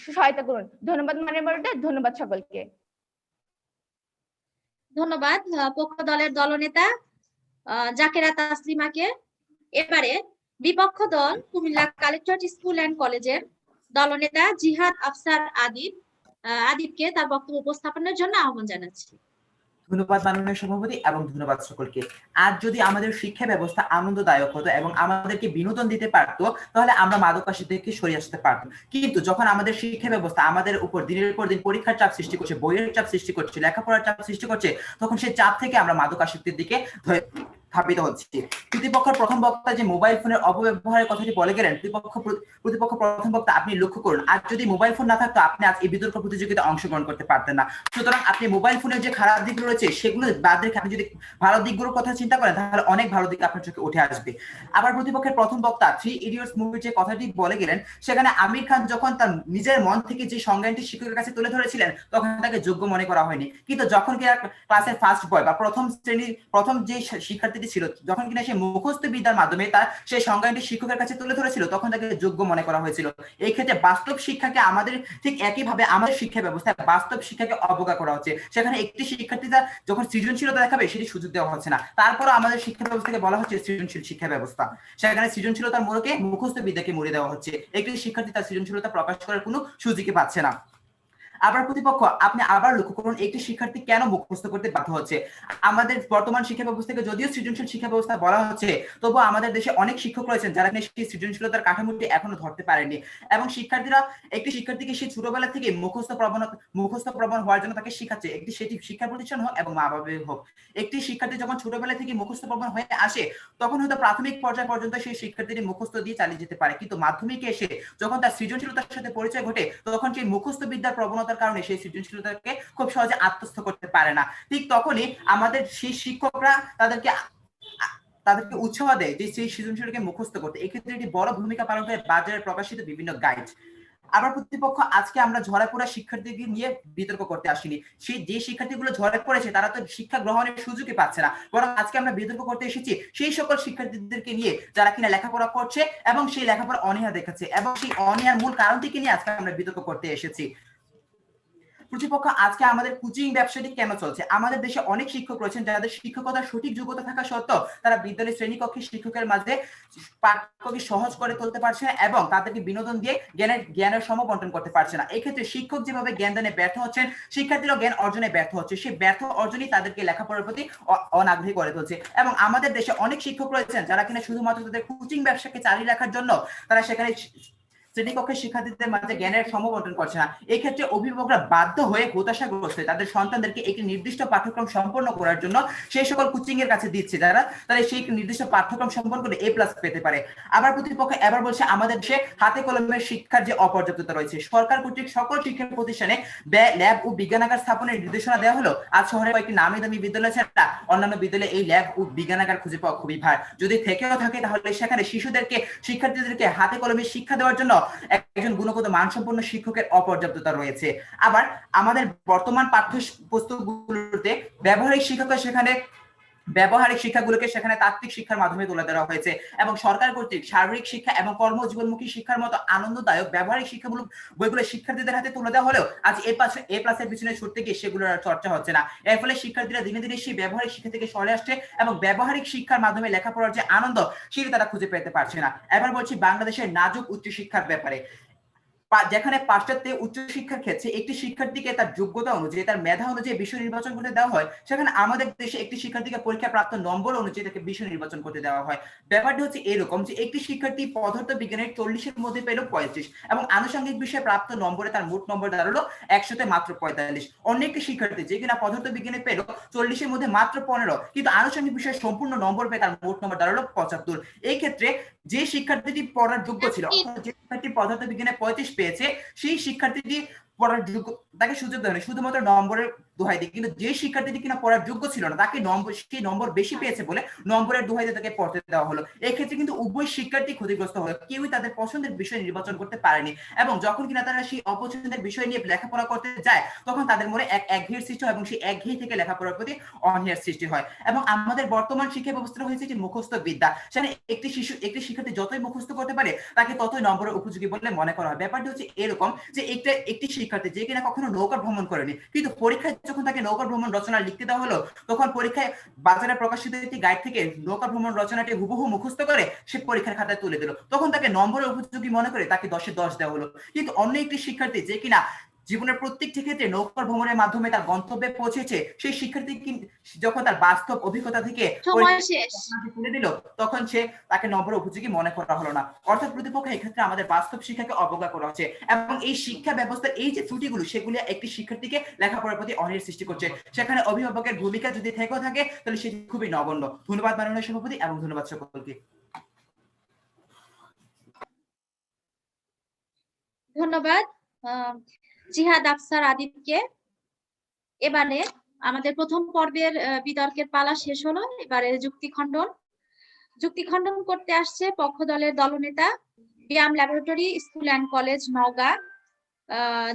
সহায়তা করুন। ধন্যবাদ মাননীয়, ধন্যবাদ সকলকে। ধন্যবাদ পক্ষ দলের দলনেতা জাকেরা তাসলিমাকে। এবারে বিপক্ষ দল কুমিল্লা কালেক্টরেট স্কুল অ্যান্ড কলেজের দলনেতা জিহাদ আফসার আদিবকে তার বক্তব্য উপস্থাপনের জন্য আহ্বান জানাচ্ছি। ধন্যবাদ মাননীয় সভাপতি এবং ধন্যবাদ সকলকে। আজ যদি আমাদের শিক্ষা ব্যবস্থা আনন্দদায়ক হতো এবং আমাদেরকে বিনোদন দিতে পারতো, তাহলে আমরা মাদকাসক্তি থেকে সরে আসতে পারতাম। কিন্তু যখন আমাদের শিক্ষা ব্যবস্থা আমাদের উপর দিনের পর দিন পরীক্ষার চাপ সৃষ্টি করছে, বইয়ের চাপ সৃষ্টি করছে, লেখাপড়ার চাপ সৃষ্টি করছে, তখন সেই চাপ থেকে আমরা মাদকাসক্তির দিকে ধাবিত হচ্ছে। প্রতিপক্ষের প্রথম বক্তা যে মোবাইল ফোনের অপব্যবহারের কথাটি বলে গেলেন, প্রতিপক্ষ প্রথম বক্তা আপনি লক্ষ্য করুন, আজ যদি মোবাইল ফোন না থাকতো আপনি আজ এই বিতর্ক প্রতিযোগিতায় অংশগ্রহণ করতে পারতেন না। সুতরাং আপনি মোবাইল ফোনের যে খারাপ দিক রয়েছে সেগুলো বাদ রেখে আপনি যদি ভালো দিকগুলোর কথা চিন্তা করেন, তাহলে অনেক ভালো দিক আপনার চোখে উঠে আসবে। আবার প্রতিপক্ষের প্রথম বক্তা 3 ইডিয়টস মুভির যে কথাটি বলে গেলেন, সেখানে আমির খান যখন তার নিজের মন থেকে যে সংজ্ঞানটি শিক্ষকের কাছে তুলে ধরেছিলেন, তখন তাকে যোগ্য মনে করা হয়নি। কিন্তু যখন কিনা ক্লাসের ফার্স্ট বয় বা প্রথম শ্রেণীর প্রথম যে শিক্ষার্থীটি ছিল, যখন কিনা সে মুখস্থ বিদ্যার মাধ্যমে তার সেই সংজ্ঞানটি শিক্ষকের কাছে তুলে ধরেছিল, তখন তাকে যোগ্য মনে করা হয়েছিল। এই ক্ষেত্রে বাস্তব শিক্ষাকে আমাদের ঠিক একইভাবে আমাদের শিক্ষা ব্যবস্থায় বাস্তব শিক্ষাকে অবজ্ঞা করা হচ্ছে। সেখানে একটি শিক্ষার্থীরা যখন সৃজনশীলতা দেখাবে সেটি সুযোগ দেওয়া হচ্ছে না। তারপরও আমাদের শিক্ষা ব্যবস্থাকে বলা হচ্ছে সৃজনশীল শিক্ষা ব্যবস্থা, সেখানে সৃজনশীলতার মোড়কে মুখস্থ বিদ্যাকে মুড়ে দেওয়া হচ্ছে। একটি শিক্ষার্থী তার সৃজনশীলতা প্রকাশ করার কোনো সুযোগই পাচ্ছে না। আবার প্রতিপক্ষ আপনি আবার লক্ষ্য করুন, একটি শিক্ষার্থী কেন মুখস্থ করতে বাধ্য হচ্ছে। আমাদের বর্তমান শিক্ষা ব্যবস্থাকে যদিও সৃজনশীল শিক্ষা ব্যবস্থা বলা হচ্ছে, তবু আমাদের দেশে অনেক শিক্ষক রয়েছেন যারা সেই সৃজনশীলতার কাঠামোটি এখনো ধরতে পারেননি। এবং শিক্ষার্থীরা একটি শিক্ষার্থীকে সেই ছোটবেলা থেকে মুখস্থ প্রবণ হওয়ার জন্য তাকে শিখাচ্ছে, সেটি শিক্ষা প্রতিষ্ঠান হোক এবং মা বাবা হোক। একটি শিক্ষার্থী যখন ছোটবেলা থেকে মুখস্থ প্রবণ হয়ে আসে, তখন হয়তো প্রাথমিক পর্যায় পর্যন্ত সেই শিক্ষার্থীটি মুখস্থ দিয়ে চালিয়ে যেতে পারে, কিন্তু মাধ্যমিকে এসে যখন তার সৃজনশীলতার সাথে পরিচয় ঘটে, তখন সেই মুখস্থ বিদ্যার প্রবণতার কারণে সেই সৃজনশীলতাকে খুব সহজে আত্মস্থ করতে পারে না। ঠিক তখনই আমাদের সেই শিক্ষকরা তাদেরকে উৎসাহ দেয় যে সেই সৃজনশীলতাকে মুখস্থ করতে। এক্ষেত্রে একটি বড় ভূমিকা পালন করে বাজারে প্রকাশিত বিভিন্ন গাইড। আবার প্রতিপক্ষ আজকে আমরা ঝরে পড়া শিক্ষার্থীদের নিয়ে বিতর্ক করতে আসিনি। সেই যে শিক্ষার্থীগুলো ঝরে পড়েছে তারা তো শিক্ষা গ্রহণের সুযোগই পাচ্ছে না, বরং আজকে আমরা বিতর্ক করতে এসেছি সেই সকল শিক্ষার্থীদেরকে নিয়ে যারা কিনা লেখাপড়া করছে এবং সেই লেখাপড়া অনীহা দেখাচ্ছে, এবং সেই অনীহার মূল কারণটিকে নিয়ে আজকে আমরা বিতর্ক করতে এসেছি। প্রতিপক্ষ আজকে আমাদের কোচিং ব্যবসাটি কেন চলছে? আমাদের দেশে অনেক শিক্ষক রয়েছেন যাদের শিক্ষকতার সঠিক যোগ্যতা থাকা সত্ত্বেও তারা বিদ্যালয়ের শ্রেণীকক্ষে শিক্ষকের মাঝে পাঠ্যকে সহজ করে তুলতে পারছে না এবং তাদেরকে বিনোদন দিয়ে জ্ঞানের সমবন্টন করতে পারছে না। এই ক্ষেত্রে শিক্ষক যেভাবে জ্ঞান দানে ব্যর্থ হচ্ছেন, শিক্ষার্থীরাও জ্ঞান অর্জনে ব্যর্থ হচ্ছে। সেই ব্যর্থ অর্জনই তাদেরকে লেখাপড়ার প্রতি অনাগ্রহী করে তুলছে। এবং আমাদের দেশে অনেক শিক্ষক রয়েছেন যারা কিনা শুধুমাত্র তাদের কোচিং ব্যবসাকে চালিয়ে রাখার জন্য তারা সেখানে শ্রেণীকক্ষের শিক্ষার্থীদের মাঝে জ্ঞানের সমবন্টন করছে না। এই ক্ষেত্রে অভিভাবকরা বাধ্য হয়ে হতাশাগ্রস্ত তাদের সন্তানদেরকে একটি নির্দিষ্ট পাঠ্যক্রম সম্পন্ন করার জন্য সেই সকল কোচিং এর কাছে দিচ্ছে যারা তারা সেই নির্দিষ্ট পাঠ্যক্রম সম্পন্ন করে A+ পেতে পারে। আবার প্রতিপক্ষ এবার বলছে আমাদের দেশে হাতে কলমের শিক্ষার যে অপর্যাপ্ততা রয়েছে, সরকার কর্তৃক সকল শিক্ষা প্রতিষ্ঠানে ল্যাব ও বিজ্ঞানাগার স্থাপনের নির্দেশনা দেওয়া হলো। আজ শহরে কয়েকটি নামি দামি বিদ্যালয় ছাড়া অন্যান্য বিদ্যালয়ে এই ল্যাব ও বিজ্ঞানাগার খুঁজে পাওয়া খুবই ভার। যদি থেকেও থাকে তাহলে সেখানে শিক্ষার্থীদেরকে হাতে কলমে শিক্ষা দেওয়ার জন্য একজন গুণগত মানসম্পন্ন শিক্ষকের অপর্যাপ্ততা রয়েছে। আবার আমাদের বর্তমান পাঠ্যপুস্তকগুলোতে ব্যবহারিক শিক্ষাগুলোকে সেখানে তাত্ত্বিক শিক্ষার মাধ্যমে তুলে ধরা হয়েছে এবং সরকার কর্তৃক শারীরিক শিক্ষা এবং কর্মজীবনমুখী শিক্ষার মতো আনন্দদায়ক ব্যবহারিক শিক্ষামূলক বইগুলো শিক্ষার্থীদের হাতে তুলে দেওয়া হলেও আজ A+ এর পিছনে ছুটতে গিয়ে সেগুলোর আর চর্চা হচ্ছে না। এর ফলে শিক্ষার্থীরা দিনে দিনে সেই ব্যবহারিক শিক্ষা থেকে সরে আসছে এবং ব্যবহারিক শিক্ষার মাধ্যমে লেখাপড়ার যে আনন্দ সেটি তারা খুঁজে পেতে পারছে না। এবার বলছি বাংলাদেশের নাজুক উচ্চশিক্ষার ব্যাপারে। যেখানে পাশ্চাত্যে উচ্চশিক্ষার ক্ষেত্রে একটি শিক্ষার্থীকে তার যোগ্যতা অনুযায়ী তার মেধা অনুযায়ী বিষয় নির্বাচন করতে দেওয়া হয়, সেখানে আমাদের দেশে একটি শিক্ষার্থীকে পরীক্ষা প্রাপ্ত নম্বর অনুযায়ী তাকে বিষয় নির্বাচন করতে দেওয়া হয়। ব্যাপারটি হচ্ছে এরকম যে একটি শিক্ষার্থী পদার্থ বিজ্ঞানের 40-এর মধ্যে পেল 35 এবং আনুষঙ্গিক বিষয়ে প্রাপ্ত নম্বরে তার মোট নম্বর দাঁড়ালো 100-তে মাত্র 45। অন্য একটি শিক্ষার্থী যে কিনা পদার্থ বিজ্ঞানে পেল 40-এর মধ্যে মাত্র 15 কিন্তু আনুষঙ্গিক বিষয়ে সম্পূর্ণ নম্বর পেয়ে তার মোট নম্বর দাঁড়ালো 75। এই ক্ষেত্রে যে শিক্ষার্থীটি পড়ার যোগ্য ছিল, যে শিক্ষার্থী পদার্থ বিজ্ঞানে 35 পেয়েছে, সেই শিক্ষার্থীটি পড়ার যোগ্য তাকে সুযোগ দেওয়া হয় শুধুমাত্র নম্বরের দোহাই দিয়ে। কিন্তু যে শিক্ষার্থীটি কিনা পড়ার যোগ্য ছিল না তাকে সেই নম্বর বেশি পেয়েছে বলে নম্বরের দোহাই দিয়ে তাকে পড়তে দেওয়া হলো। এই ক্ষেত্রে কিন্তু উভয় শিক্ষার্থী ক্ষতিগ্রস্ত হলো, কেউই তাদের পছন্দের বিষয় নির্বাচন করতে পারেনি এবং যখন কিনা তারা সেই অপছন্দের বিষয় নিয়ে লেখাপড়া করতে যায় তখন তাদের মনে একঘেয়ের সৃষ্টি হয় এবং সেই একঘেয়ে থেকে লেখাপড়ার প্রতি অনীহার সৃষ্টি হয়। এবং আমাদের বর্তমান শিক্ষা ব্যবস্থা হয়েছে যে মুখস্থ বিদ্যা, সেখানে একটি শিক্ষার্থী যতই মুখস্থ করতে পারে তাকে ততই নম্বরের উপযোগী বলে মনে করা হয়। ব্যাপারটি হচ্ছে এরকম যে একটি শিক্ষার্থী যে কিনা কখনো নৌকা ভ্রমণ করেনি কিন্তু পরীক্ষায় যখন তাকে নৌকা ভ্রমণ রচনা লিখতে দেওয়া হলো তখন পরীক্ষায় বাজারে প্রকাশিত একটি গাইড থেকে নৌকা ভ্রমণ রচনাটি হুবহু মুখস্থ করে সে পরীক্ষার খাতায় তুলে দিল, তখন তাকে নম্বরের উপযোগী মনে করে তাকে 10-এ 10 দেওয়া হলো। কিন্তু অন্য একটি শিক্ষার্থী যে কিনা জীবনের প্রত্যেকটি ক্ষেত্রে নৌকা ভ্রমণের মাধ্যমে তার গন্তব্যে পৌঁছেছে, সেই শিক্ষার্থী যখন তার বাস্তব অভিজ্ঞতা থেকে তুলে দিল তখন সে তাকে নম্বর উপযোগী মনে করা হলো না। অর্থাৎ প্রতিপক্ষ এক্ষেত্রে আমাদের বাস্তব শিক্ষাকে অবজ্ঞা করা হচ্ছে এবং এই শিক্ষা ব্যবস্থার এই যে ত্রুটিগুলো সেগুলি একটি শিক্ষার্থীকে লেখাপড়ার প্রতি অনীহার সৃষ্টি করছে। সেখানে অভিভাবকের ভূমিকা যদি থেকেও থাকে তাহলে সেটি খুবই নগণ্য। ধন্যবাদ মাননীয় সভাপতি এবং ধন্যবাদ সকলকে। ধন্যবাদ জিহাদ আফসার আদিবকে। এবারে আমাদের প্রথম পর্বের বিতর্কের পালা শেষ হলো। এবারে যুক্তি খণ্ডন করতে আসছে পক্ষ দলের দলনেতা BIAM laboratory school and college Naogaon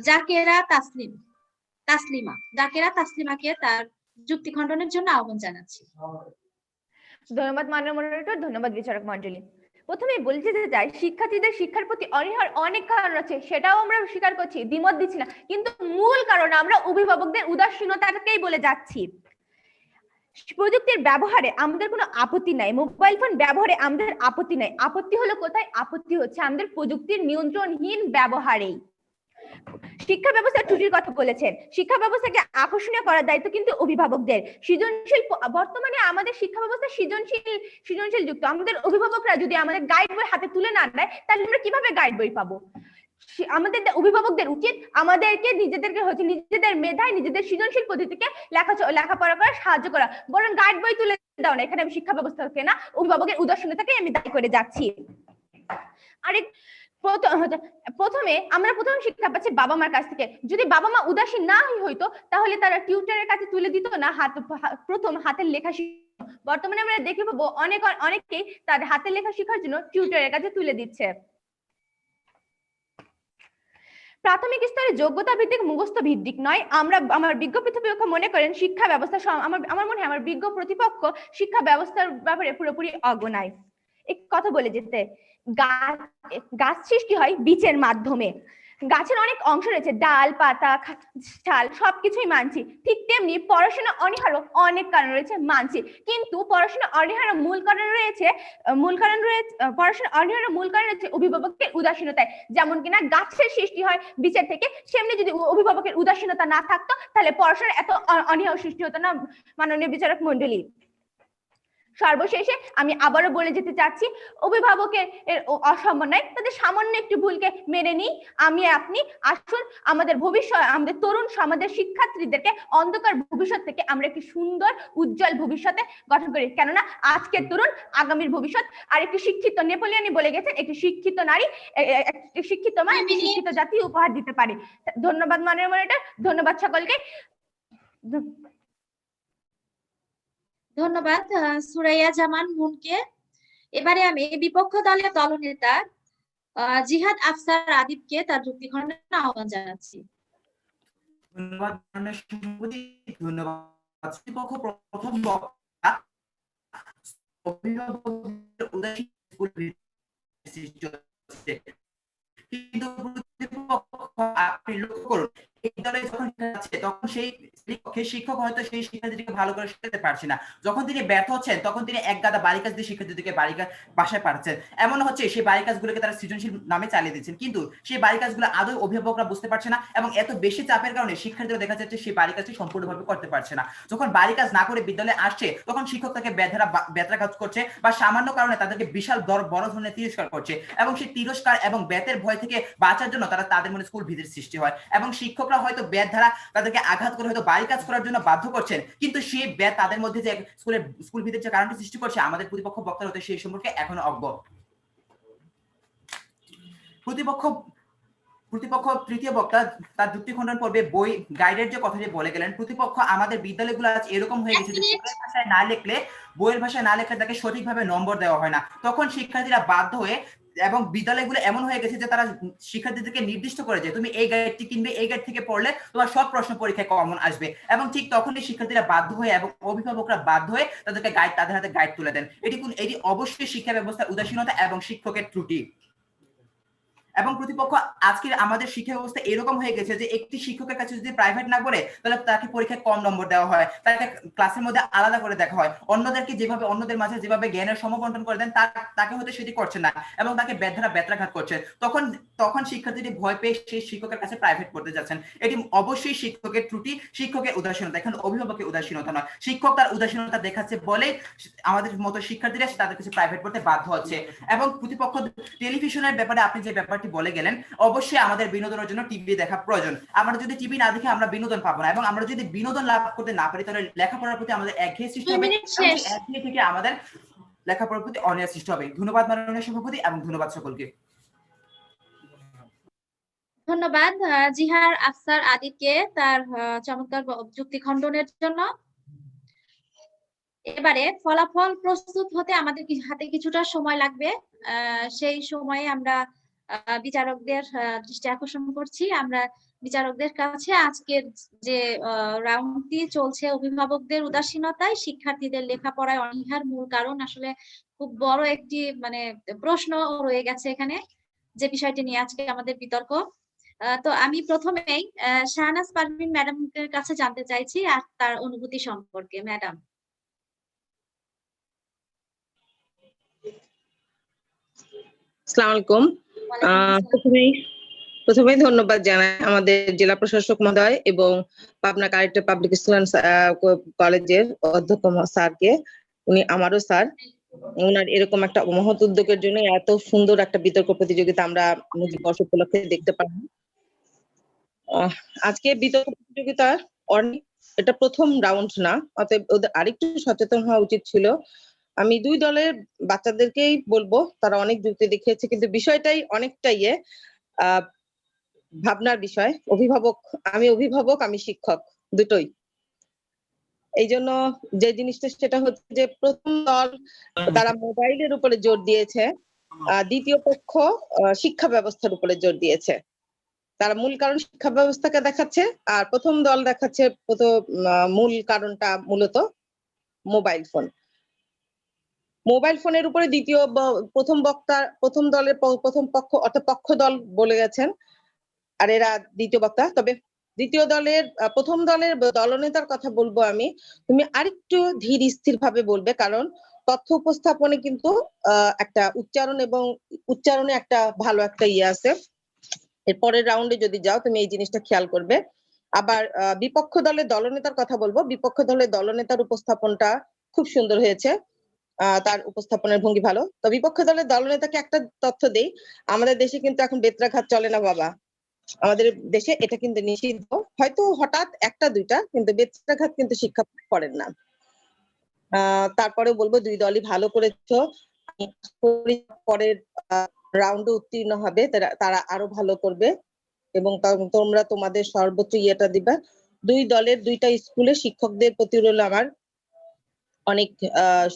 Zakera তাসলিমাকে তার যুক্তি খণ্ডনের জন্য আহ্বান জানাচ্ছি। ধন্যবাদ মাননীয় মডারেটর, ধন্যবাদ বিচারক মণ্ডলী। প্রথমে বলতে চাই শিক্ষার্থীদের শিক্ষার প্রতি অনীহার অনেক কারণ আছে, সেটাও আমরা স্বীকার করছি, দ্বিমত দিচ্ছি না, কিন্তু মূল কারণ আমরা অভিভাবকদের উদাসীনতাকেই বলে যাচ্ছি। প্রযুক্তির ব্যবহারে আমাদের কোনো আপত্তি নাই, মোবাইল ফোন ব্যবহারে আমাদের আপত্তি নাই, আপত্তি হলো কোথায়? আপত্তি হচ্ছে আমাদের প্রযুক্তির নিয়ন্ত্রণহীন ব্যবহারেই। শিক্ষা ব্যবস্থার ত্রুটির কথা বলেছেন, শিক্ষা ব্যবস্থাকে আকর্ষণীয় করার দায়িত্ব কিন্তু অভিভাবকদের। সৃজনশীল বর্তমানে আমাদের শিক্ষা ব্যবস্থা সৃজনশীল যুক্ত। আমাদের অভিভাবকরা যদি আমাদের গাইড বই হাতে তুলে না দেয় তাহলে আমরা কিভাবে গাইড বই পাবো? আমাদের অভিভাবকদের উচিত আমাদেরকে নিজেদের মেধায় নিজেদের সৃজনশীল পদ্ধতিকে লেখাপড়া করা সাহায্য করা, বরং গাইড বই তুলে দাও না। এখানে আমি শিক্ষা ব্যবস্থাকে না, অভিভাবকের উদাসীনতাকে আমি দায়ী করে যাচ্ছি। প্রথমে আমরা প্রথম শিক্ষা পাচ্ছি বাবা মার কাছ থেকে। যদি বাবা মা উদাসীন না হইতো তাহলে তারা টিউটরের কাছে তুলে দিত না প্রথম হাতের লেখা। বর্তমানে আমরা দেখে পাবো অনেকেই তার হাতের লেখা শেখার জন্য টিউটরের কাছে তুলে দিচ্ছে। প্রাথমিক স্তরে যোগ্যতা ভিত্তিক মুখস্থ ভিত্তিক নয়। আমার বিজ্ঞ প্রতিপক্ষ মনে করেন শিক্ষা ব্যবস্থা আমার মনে হয় আমার বিজ্ঞ প্রতিপক্ষ শিক্ষা ব্যবস্থার ব্যাপারে পুরোপুরি অজ্ঞ। এক কথা বলে যেতে গাছ সৃষ্টি হয় বীজের মাধ্যমে। গাছের অনেক অংশ রয়েছে, ডাল পাতা ছাল সবকিছুই মানছি, ঠিক তেমনি পড়াশোনা অনীহারও অনেক কারণ রয়েছে মানছি, কিন্তু পড়াশোনা অনীহারও মূল কারণ রয়েছে পড়াশোনা অনীহারও মূল কারণ রয়েছে অভিভাবকের উদাসীনতায়। যেমন কিনা গাছের সৃষ্টি হয় বিচার থেকে, সেমনি যদি অভিভাবকের উদাসীনতা না থাকতো তাহলে পড়াশোনার এত অনীহার সৃষ্টি হতো না মাননীয় বিচারক মন্ডলী। সর্বশেষে আমি আবারও বলে যেতে চাচ্ছি, অভিভাবকের অসম্মান নয়, তাদের সামান্য একটু ভুলকে মেনে নিই আমি আপনি। আসুন আমাদের ভবিষ্যৎ, আমাদের তরুণ সমাজের শিক্ষার্থীদেরকে অন্ধকার ভবিষ্যৎ থেকে আমরা একটি সুন্দর উজ্জ্বল ভবিষ্যতে গঠন করি, কেননা আজকের তরুণ আগামীর ভবিষ্যৎ। আর একটি শিক্ষিত নেপোলিয়নই বলে গেছেন, একটি শিক্ষিত নারী একটি শিক্ষিত মা একটি শিক্ষিত জাতি উপহার দিতে পারে। ধন্যবাদ মাননীয় মডারেটর, ধন্যবাদ সকলকে। ধন্যবাদ সুরাইয়া জামান মুনকে। এবারে আমি বিপক্ষ দলের দলনেতা জিহাদ আফসার আদিবকে তার যুক্তি খণ্ডনের আহ্বান জানাচ্ছি। ধন্যবাদ মাননীয় সভাপতি, ধন্যবাদ। প্রতিপক্ষ প্রথম বক্তা অভিভাবকদের উদাসীন স্কুল সৃষ্টি হচ্ছে, কিন্তু প্রতিপক্ষ আপনি লক্ষ্য করুন, এই দলে যখন আছে তখন সেই শিক্ষক হয়তো সেই শিক্ষার্থীকে ভালো করে শেখাতে পারছে না, যখন তিনি ব্যর্থ হচ্ছেন তখন তিনি এক গাদা বাড়িকাজ দিয়ে শিক্ষার্থীদেরকে বাসায় পাঠাচ্ছেন। এমন হচ্ছে সেই বাড়িকাজগুলোকে তারা সৃজনশীল নামে চালিয়ে দিচ্ছেন, কিন্তু সেই বাড়িকাজগুলো আদৌ অভিভাবকরা বুঝতে পারছে না, এবং এত বেশি চাপের কারণে শিক্ষার্থীরা দেখা যাচ্ছে সেই বাড়িকাজটি সম্পূর্ণভাবে করতে পারছে না। যখন বাড়িকাজ না করে বিদ্যালয়ে আসছে তখন শিক্ষক তাকে ব্যথাঘাত করছে, বা সামান্য কারণে তাদেরকে বিশাল বড় ধরনের তিরস্কার করছে, এবং সেই তিরস্কার এবং ব্যথের ভয় থেকে বাঁচার জন্য তাদের মনে স্কুল ভিড়ের সৃষ্টি হয়, এবং শিক্ষকরা হয়তো ব্যাট দ্বারা তাদেরকে আঘাত করে হয়তো বাড়ি কাজ করার জন্য বাধ্য করছেন, কিন্তু সেই ব্যাট তাদের মধ্যে যে স্কুল ভিড়ের যে কারণটি সৃষ্টি করছে আমাদের প্রতিপক্ষ বক্তারা হতে সেই সম্পর্কে এখনো অজ্ঞ। প্রতিপক্ষ তৃতীয় বক্তা তার যুক্তি খণ্ডন পর্বে বই গাইডের যে কথাটি বলে গেলেন, প্রতিপক্ষ আমাদের বিদ্যালয়গুলো আজ এরকম হয়ে গেছে যে বইয়ের ভাষায় না লেখলে তাকে সঠিকভাবে নম্বর দেওয়া হয় না, তখন শিক্ষার্থীরা বাধ্য হয়ে, এবং বিদ্যালয়গুলো এমন হয়ে গেছে যে তারা শিক্ষার্থীদেরকে নির্দিষ্ট করে যে তুমি এই গাইডটি কিনবে, এই গাইড থেকে পড়লে তোমার সব প্রশ্ন পরীক্ষায় কমন আসবে, এবং ঠিক তখনই শিক্ষার্থীরা বাধ্য হয়ে এবং অভিভাবকরা বাধ্য হয়ে তাদের হাতে গাইড তুলে দেন। এটি অবশ্যই শিক্ষা ব্যবস্থার উদাসীনতা এবং শিক্ষকের ত্রুটি। এবং প্রতিপক্ষ আজকের আমাদের শিক্ষা ব্যবস্থা এরকম হয়ে গেছে যে একটি শিক্ষকের কাছে যদি প্রাইভেট না করে তাহলে তাকে পরীক্ষায় কম নম্বর দেওয়া হয়, তাকে ক্লাসের মধ্যে আলাদা করে দেখা হয়, অন্যদের মাঝে যেভাবে জ্ঞানের সমবন্টন করে দেন তাকে হয়তো সেটি করছে না, এবং তাকে ব্যথাঘাত করছে, তখন শিক্ষার্থীটি ভয় পেয়ে সেই শিক্ষকের কাছে প্রাইভেট পড়তে যাচ্ছেন। এটি অবশ্যই শিক্ষকের ত্রুটি, শিক্ষকের উদাসীনতা, এখানে অভিভাবকের উদাসীনতা নয়। শিক্ষক তার উদাসীনতা দেখাচ্ছে বলে আমাদের মতো শিক্ষার্থীরা তাদের কাছে প্রাইভেট পড়তে বাধ্য হচ্ছে। এবং প্রতিপক্ষ টেলিভিশনের ব্যাপারে আপনি যে ব্যাপারটি বলে গেলেন, অবশ্যই আমাদের বিনোদনের জন্য টিভি দেখা প্রয়োজন। আমরা যদি টিভি না দেখে আমরা বিনোদন পাবো না, এবং আমরা যদি বিনোদন লাভ করতে না পারি তাহলে লেখাপড়ার প্রতি আমাদের একঘেয়ে সৃষ্টি হবে, একঘেয়ে থেকে আমাদের লেখাপড়ার প্রতি অনীহা সৃষ্টি হবে। ধন্যবাদ মাননীয় সভাপতি, এবং ধন্যবাদ সকলকে। ধন্যবাদ জিহার আফসার আদিবকে তার চমৎকার যুক্তি খণ্ডনের জন্য। এবারে ফলাফল প্রস্তুত হতে আমাদের হাতে কিছুটা সময় লাগবে, সেই সময়ে আমরা বিচারকদের দৃষ্টি আকর্ষণ করছি। আমরা বিচারকদের কাছে আজকের যে রাউন্ডটি চলছে, অভিভাবকদের উদাসীনতায় শিক্ষার্থীদের লেখাপড়ায় অনীহার মূল কারণ, আসলে খুব বড় একটি প্রশ্ন রয়ে গেছে এখানে, যে বিষয়টি নিয়ে আজকে আমাদের বিতর্ক। তো আমি প্রথমেই শাহনাজ পারভিন ম্যাডামের কাছে জানতে চাইছি আর তার অনুভূতি সম্পর্কে। ম্যাডাম। আসসালামু আলাইকুম। প্রথমেই ধন্যবাদ জানাই আমাদের জেলা প্রশাসক মহোদয় এবং পাবনা কালেক্টর পাবলিক স্কুল কলেজের অধ্যক্ষ স্যারকে। উনি আমারও স্যার, ওনার এরকম একটা মহৎ উদ্যোগের জন্য এত সুন্দর একটা বিতর্ক প্রতিযোগিতা আমরা মুজিব বর্ষ উপলক্ষে দেখতে পারলাম। আজকে বিতর্ক প্রতিযোগিতার এটা প্রথম রাউন্ড না, অতএব ওদের আরেকটু সচেতন হওয়া উচিত ছিল। আমি দুই দলের বাচ্চাদেরকেই বলবো, তারা অনেক যুক্তি দেখিয়েছে, কিন্তু বিষয়টাই অনেকটাই ভাবনার বিষয়। আমি অভিভাবক, আমি শিক্ষক, দুটোই। এই জন্য যে জিনিসটা সেটা হচ্ছে যে প্রথম দল তারা মোবাইলের উপরে জোর দিয়েছে, দ্বিতীয় পক্ষ শিক্ষা ব্যবস্থার উপরে জোর দিয়েছে। তারা মূল কারণ শিক্ষা ব্যবস্থাকে দেখাচ্ছে, আর প্রথম দল দেখাচ্ছে মূল কারণটা মূলত মোবাইল ফোন। মোবাইল ফোনের উপরে প্রথম দলের প্রথম পক্ষ অর্থাৎ পক্ষ দল বলে গেছেন আর এরা দ্বিতীয় বক্তা। তবে দ্বিতীয় দলের প্রথম দলের দলনেতার কথা বলবো আমি, তুমি আরেকটু ধীর স্থির ভাবে বলবে, কারণ তথ্য উপস্থাপনে কিন্তু একটা উচ্চারণ এবং উচ্চারণে একটা ভালো একটা ইয়ে আছে। এর পরের রাউন্ডে যদি যাও তুমি এই জিনিসটা খেয়াল করবে। আবার বিপক্ষ দলের দলনেতার কথা বলবো, বিপক্ষ দলের দলনেতার উপস্থাপনটা খুব সুন্দর হয়েছে, তার উপস্থাপনের ভঙ্গি ভালো। তো বিপক্ষ দলের দলনেতাকে একটা তথ্য দেই, আমাদের দেশে কিন্তু এখন বেত্রাঘাত চলে না বাবা, আমাদের দেশে এটা কিন্তু নিষিদ্ধ, হয়তো হঠাৎ একটা দুইটা, কিন্তু বেত্রাঘাত কিন্তু শিক্ষা করেন না। তারপরে বলবো দুই দলই ভালো করেছো, পরের রাউন্ডে উত্তীর্ণ হবে, তারা আরো ভালো করবে এবং তোমরা তোমাদের সর্বোচ্চ ইয়েটা দিবা। দুই দলের দুইটা স্কুলে শিক্ষকদের প্রতি রইল আমার অনেক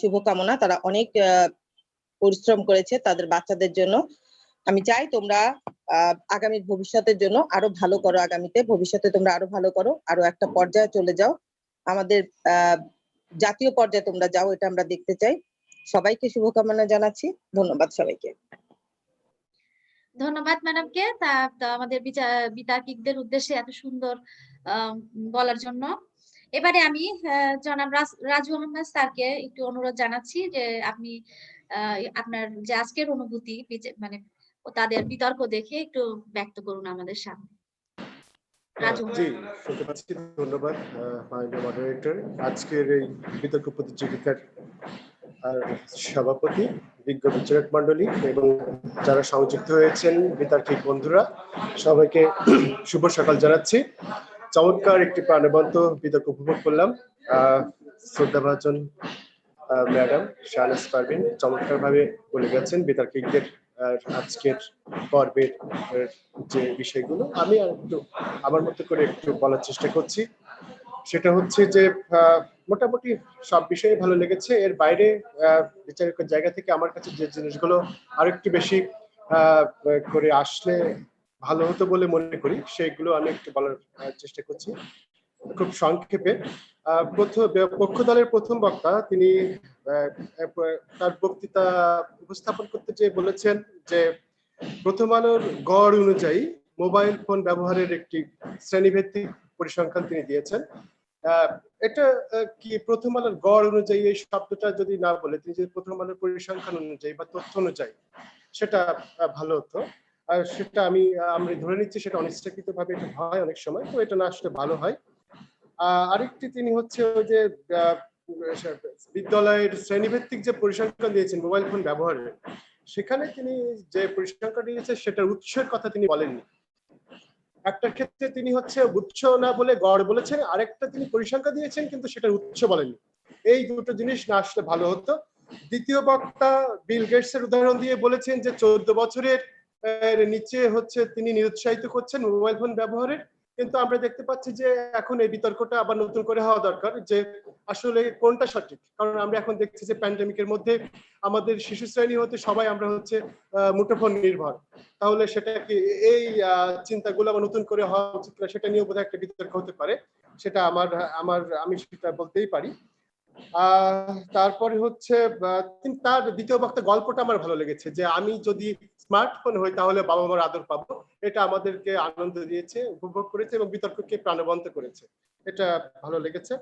শুভকামনা, তারা অনেক পরিশ্রম করেছে তাদের বাচ্চাদের জন্য। আমি চাই তোমরা আগামী ভবিষ্যতের জন্য আরো ভালো করো, আগামীতে ভবিষ্যতে তোমরা আরো ভালো করো, আরো একটা পর্যায়ে চলে যাও, আমাদের জাতীয় পর্যায়ে তোমরা যাও, এটা আমরা দেখতে চাই। সবাইকে শুভকামনা জানাচ্ছি, ধন্যবাদ সবাইকে। ধন্যবাদ ম্যাডামকে আমাদের বিতার্কিকদের উদ্দেশ্যে এত সুন্দর বলার জন্য। এবারে আমি জনাব রাজু আহমেদ স্যারকে একটু অনুরোধ জানাচ্ছি যে আপনি আপনার যে আজকের অনুভূতি মানে তাদের বিতর্ক দেখে একটু ব্যক্ত করুন আমাদের সামনে। রাজু। জি, শুনতে পাচ্ছি। ধন্যবাদ মাননীয় মডারেটর। আজকের এই বিতর্ক প্রতিযোগিতার সভাপতি, বিজ্ঞ বিচারক মন্ডলী এবং যারা সংযুক্ত হয়েছেন বিতার্কিক বন্ধুরা, সবাইকে শুভ সকাল জানাচ্ছি। চমৎকার একটি প্রাণবন্ত বিতর্ক উপভোগ করলাম। শ্রদ্ধাভাজন ম্যাডাম শাহনাজ পারভীন চমৎকার ভাবে বলে গেছেন বিতার্কিকদের আজকের পর্বের যে বিষয়গুলো। আমি একটু আমার মতো করে একটু বলার চেষ্টা করছি। সেটা হচ্ছে যে মোটামুটি সব বিষয়ে ভালো লেগেছে। এর বাইরে বিচারকের জায়গা থেকে আমার কাছে যে জিনিসগুলো আরেকটু বেশি করে আসলে ভালো হতো বলে মনে করি, সেগুলো আমি একটু বলার চেষ্টা করছি খুব সংক্ষেপে। পক্ষ দলের প্রথম বক্তা তিনি তার বক্তৃতা উপস্থাপন করতে চেয়ে বলেছেন যে প্রথম আলোর গড় অনুযায়ী মোবাইল ফোন ব্যবহারের একটি শ্রেণীভিত্তিক পরিসংখ্যান তিনি দিয়েছেন। এটা কি প্রথম আলোর গড় অনুযায়ী এই শব্দটা যদি না বলে তিনি যদি প্রথম আলোর পরিসংখ্যান অনুযায়ী বা তথ্য অনুযায়ী, সেটা ভালো হতো। আর সেটা আমি ধরে নিচ্ছি সেটা অনিচ্ছাকৃত ভাবে হয় অনেক সময়, তো এটা না আসলে ভালো হয়। আরেকটি তিনি হচ্ছে ওই যে বিদ্যালয়ের শ্রেণীভিত্তিক যে পরিসংখ্যান দিয়েছেন মোবাইল ফোন ব্যবহারের, সেখানে তিনি যে পরিসংখ্যান দিয়েছেন সেটার উৎসের কথা তিনি বলেননি। একটা ক্ষেত্রে তিনি হচ্ছে উৎস না বলে গড় বলেছেন, আরেকটা তিনি পরিসংখ্যা দিয়েছেন কিন্তু সেটার উৎস বলেননি। এই দুটো জিনিস না আসলে ভালো হতো। দ্বিতীয় বক্তা বিল গেটস এর উদাহরণ দিয়ে বলেছেন যে 14 বছরের নিচে হচ্ছে তিনি নিরুৎসাহিত করছেন মোবাইল ফোন ব্যবহারের, কিন্তু আমরা দেখতে পাচ্ছি যে এখন এই বিতর্কটা আবার নতুন করে হওয়া দরকার যে আসলে কোনটা সঠিক। কারণ আমরা এখন দেখছি যে প্যান্ডেমিকের মধ্যে আমাদের শিশু শ্রেণী হতে সবাই আমরা হচ্ছে মুঠোফোন নির্ভর, তাহলে সেটা কি এই চিন্তাগুলো আবার নতুন করে হওয়া উচিত না, সেটা নিয়েও বোধহয় একটা বিতর্ক হতে পারে, সেটা আমি সেটা বলতেই পারি। তারপরে হচ্ছে তার দ্বিতীয় বক্তা গল্পটা আমার ভালো লেগেছে যে আমি যদি স্মার্টফোন হই তাহলে বাবা মার আদর পাবো, এটা আমাদেরকে আনন্দ দিয়েছে, উপভোগ করেছে এবং বিতর্ককে প্রাণবন্ত করেছে, এটা ভালো লেগেছে।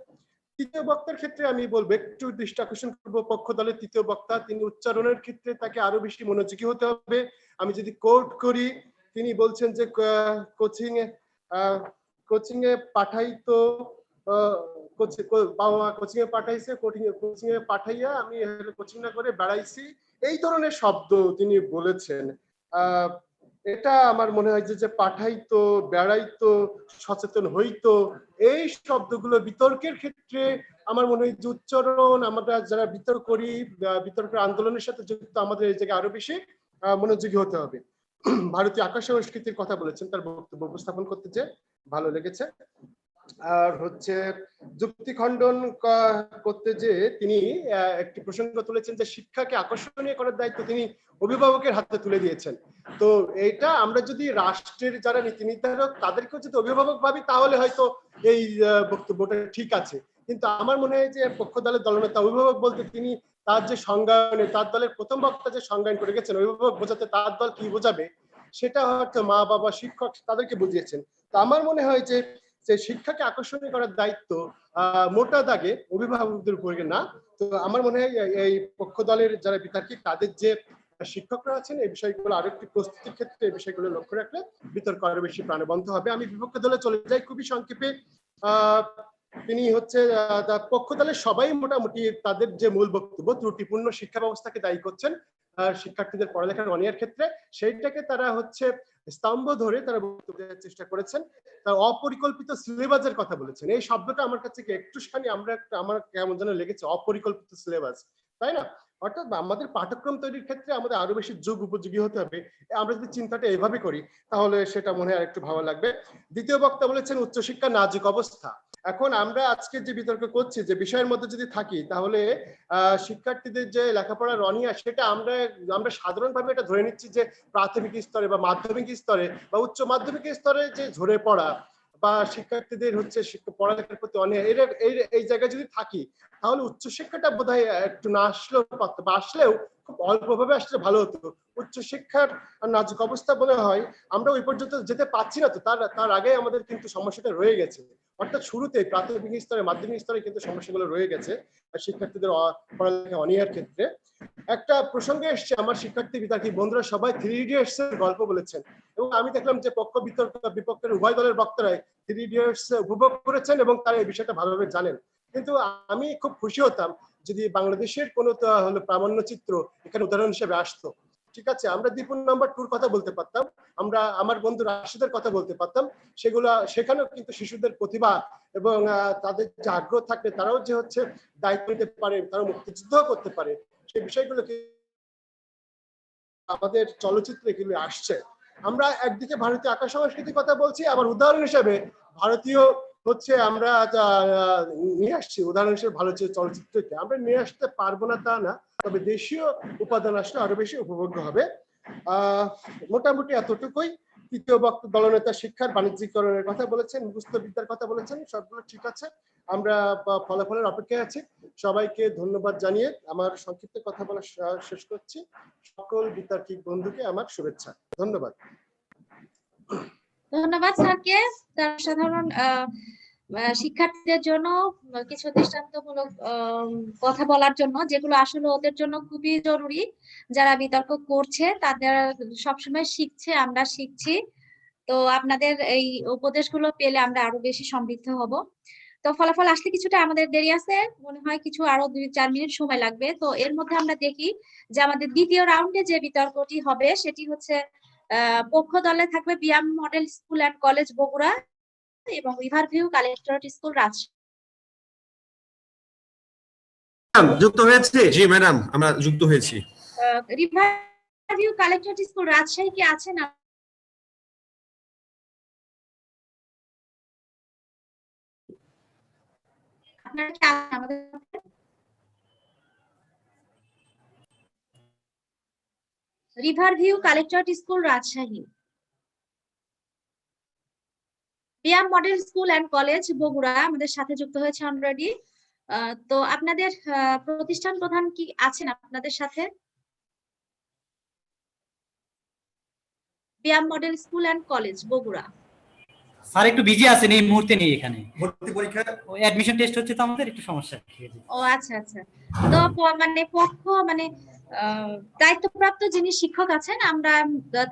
তৃতীয় বক্তার ক্ষেত্রে আমি বলবো একটু দৃষ্টি আকর্ষণ করবো পক্ষ দলের তৃতীয় বক্তা, তিনি উচ্চারণের ক্ষেত্রে তাকে আরো বেশি মনোযোগী হতে হবে। আমি যদি কোট করি, তিনি বলছেন যে কোচিং এ পাঠাই তো বাবা মা কোচিং এ পাঠাইছে, কোচিং এ পাঠাইয়া আমি কোচিং না করে বেড়াইছি, এই ধরনের শব্দ তিনি বলেছেন। এটা আমার মনে হয় যে পাঠাইতো, বেড়াইতো, সচেতন হইতো, এই শব্দগুলো বিতর্কের ক্ষেত্রে আমার মনে হয় যে উচ্চারণ আমরা যারা বিতর্ক করি, বিতর্কের আন্দোলনের সাথে যুক্ত, আমাদের এই জায়গায় আরো বেশি মনোযোগী হতে হবে। ভারতীয় আকাশ সংস্কৃতির কথা বলেছেন, তার বক্তব্য উপস্থাপন করতে যে ভালো লেগেছে। আর হচ্ছে যুক্তি খণ্ডন করতে যে তিনি একটি প্রসঙ্গ তুলেছেন যে শিক্ষাকে আকর্ষণীয় করার দায়িত্ব তিনি অভিভাবকের হাতে তুলে দিয়েছেন। তো এটা আমরা যদি রাষ্ট্রের যারা নীতি নির্ধারক তাদেরকেও যদি অভিভাবক ভাবি তাহলে হয়তো এই বক্তব্যটা ঠিক আছে, কিন্তু আমার মনে হয় যে পক্ষ দলের দলনেতা অভিভাবক বলতে তিনি তার যে সংজ্ঞায়নে, তার দলের প্রথম বক্তা যে সংজ্ঞায়ন করে গেছেন অভিভাবক বোঝাতে তার দল কি বোঝাবে সেটা হয়তো মা বাবা শিক্ষক তাদেরকে বুঝিয়েছেন। তো আমার মনে হয় যে শিক্ষাকে আকর্ষণীয় করার দায়িত্ব মোটা দাগে অভিভাবকদের উপরে না। তো আমার মনে হয় এই পক্ষ দলের যারা বিতার্কিক তাদের যে শিক্ষকরা আছেন এই বিষয়গুলো আরেকটি প্রস্তুতির ক্ষেত্রে এই বিষয়গুলো লক্ষ্য রাখলে বিতর্ক আরো বেশি প্রাণবন্ত হবে। আমি বিপক্ষ দলে চলে যাই খুবই সংক্ষেপে। তিনি হচ্ছে পক্ষ দলের সবাই মোটামুটি তাদের যে মূল বক্তব্য ত্রুটিপূর্ণ শিক্ষা ব্যবস্থাকে দায়ী করছেন শিক্ষার্থীদের পড়ালেখার অনিয়ার ক্ষেত্রে, সেইটাকে তারা হচ্ছে স্তম্ভ ধরে তারা বক্তব্য দেওয়ার চেষ্টা করেছেন। তার অপরিকল্পিত সিলেবাসের কথা বলেছেন। এই শব্দটা আমার কাছে একটুখানি আমার কেমন যেন লেগেছে, অপরিকল্পিত সিলেবাস, তাই না? অর্থাৎ আমাদের পাঠ্যক্রম তৈরির ক্ষেত্রে আমাদের আরো বেশি যুগ উপযোগী হতে হবে। আমরা যদি চিন্তাটা এভাবে করি তাহলে সেটা মনে হয় একটু ভালো লাগবে। দ্বিতীয় বক্তা বলেছেন উচ্চশিক্ষা নাজুক অবস্থা। এখন আমরা আজকে যে বিতর্ক করছি যে বিষয়ের মধ্যে যদি থাকি তাহলে শিক্ষার্থীদের যে লেখাপড়ার অনিয়া সেটা আমরা সাধারণভাবে এটা ধরে নিচ্ছি যে প্রাথমিক স্তরে বা মাধ্যমিক স্তরে বা উচ্চ মাধ্যমিক স্তরে যে ঝরে পড়া বা শিক্ষার্থীদের হচ্ছে পড়ালেখার প্রতি অনীহা এই জায়গায় যদি থাকি তাহলে উচ্চশিক্ষাটা বোধহয় একটু না আসলেও পারতো, বা আসলেও খুব অল্পভাবে আসলে ভালো হতো। উচ্চশিক্ষার নাজুক অবস্থা মনে হয় আমরা ওই পর্যন্ত যেতে পারছি না। তো তার আগে আমাদের কিন্তু সমস্যাটা রয়ে গেছে। অর্থাৎ শুরুতে প্রাথমিক স্তরে মাধ্যমিক স্তরে কিন্তু সমস্যাগুলো রয়ে গেছে শিক্ষার্থীদের পড়ালেখা অনীহার ক্ষেত্রে। একটা প্রসঙ্গে এসছে, আমার শিক্ষার্থী বিতার্কিক বন্ধুরা সবাই 3 ইডিয়টস এর গল্প বলেছেন এবং আমি দেখলাম যে পক্ষ বিতর্ক বিপক্ষের উভয় দলের বক্তারাই 3 ইডিয়টস উপভোগ করেছেন এবং তারা এই বিষয়টা ভালোভাবে জানেন। কিন্তু আমি খুব খুশি হতাম যদি বাংলাদেশের কোনো হলো প্রামাণ্য চিত্র এখানে উদাহরণ হিসেবে আসতো। ঠিক আছে, আমরা দীপুন নাম্বার 2 কথা বলতে পারতাম, আমরা আমার বন্ধু রাশিদের কথা বলতে পারতাম, সেখানেও কিন্তু শিশুদের প্রতিভা এবং তাদের যে আগ্রহ থাকলে তারাও যে হচ্ছে দায়িত্ব নিতে পারে, তারা মুক্তিযুদ্ধ করতে পারে, সেই বিষয়গুলো আমাদের চলচ্চিত্রে এগুলো আসছে। আমরা একদিকে ভারতীয় আঁকা সংস্কৃতির কথা বলছি, আবার উদাহরণ হিসেবে ভারতীয় হচ্ছে আমরা নিয়ে আসছি, উদাহরণ হিসেবে ভারতীয় চলচ্চিত্রকে আমরা নিয়ে আসতে পারবো না তা না, তবে দেশীয় উপাদান আসলে আরো বেশি উপভোগ্য হবে। মোটামুটি এতটুকুই। তৃতীয় বক্তা দলনেতা শিক্ষার বাণিজ্যিকরণের কথা বলেছেন, মুখস্থ বিদ্যার কথা বলেছেন, সবগুলো ঠিক আছে। আমরা ফলাফলের অপেক্ষায় আছি। সবাইকে ধন্যবাদ জানিয়ে আমার সংক্ষিপ্ত কথা বলা শেষ করছি। সকল বিতার্কিক বন্ধুকে আমার শুভেচ্ছা। ধন্যবাদ। ধন্যবাদ স্যারকে তার সাধারণ শিক্ষার্থীদের জন্য কিছু দৃষ্টান্তমূলক কথা বলার জন্য, যেগুলো আসলে ওদের জন্য খুবই জরুরি। যারা বিতর্ক করছে তাদের সবসময় শিখছে, আমরা শিখছি। তো আপনাদের এই উপদেশগুলো পেলে আমরা আরো বেশি সমৃদ্ধ হব। তো ফলাফল আসলে কিছুটা আমাদের দেরি আছে, মনে হয় কিছু আরো 2-4 মিনিট সময় লাগবে। তো এর মধ্যে আমরা দেখি যে আমাদের দ্বিতীয় রাউন্ডে যে বিতর্কটি হবে সেটি হচ্ছে পক্ষ দলে থাকবে BIAM model school and college Bogura এবং রিভারভিউ কালেক্টরেট স্কুল রাজশাহী। যুক্ত হয়েছে? জি ম্যাডাম, আমরা যুক্ত হয়েছি। রিভারভিউ কালেক্টরেট স্কুল রাজশাহী কি আছে না? আপনারা কি আছেন আমাদের সাথে? Riverview collectorate school Rajshahi, BIAM model school and college Bogura আমাদের সাথে যুক্ত হয়েছে অলরেডি। তো আপনাদের প্রতিষ্ঠান প্রধান কি আছেন আপনাদের সাথে? BIAM model school and college Bogura. Sir একটু বিজি আছেন এই মুহূর্তে, নেই এখানে, ভর্তি পরীক্ষা ওই অ্যাডমিশন টেস্ট হচ্ছে তো আমাদের একটু সমস্যা। ও আচ্ছা আচ্ছা। তো মানে দায়িত্বপ্রাপ্ত যিনি শিক্ষক আছেন আমরা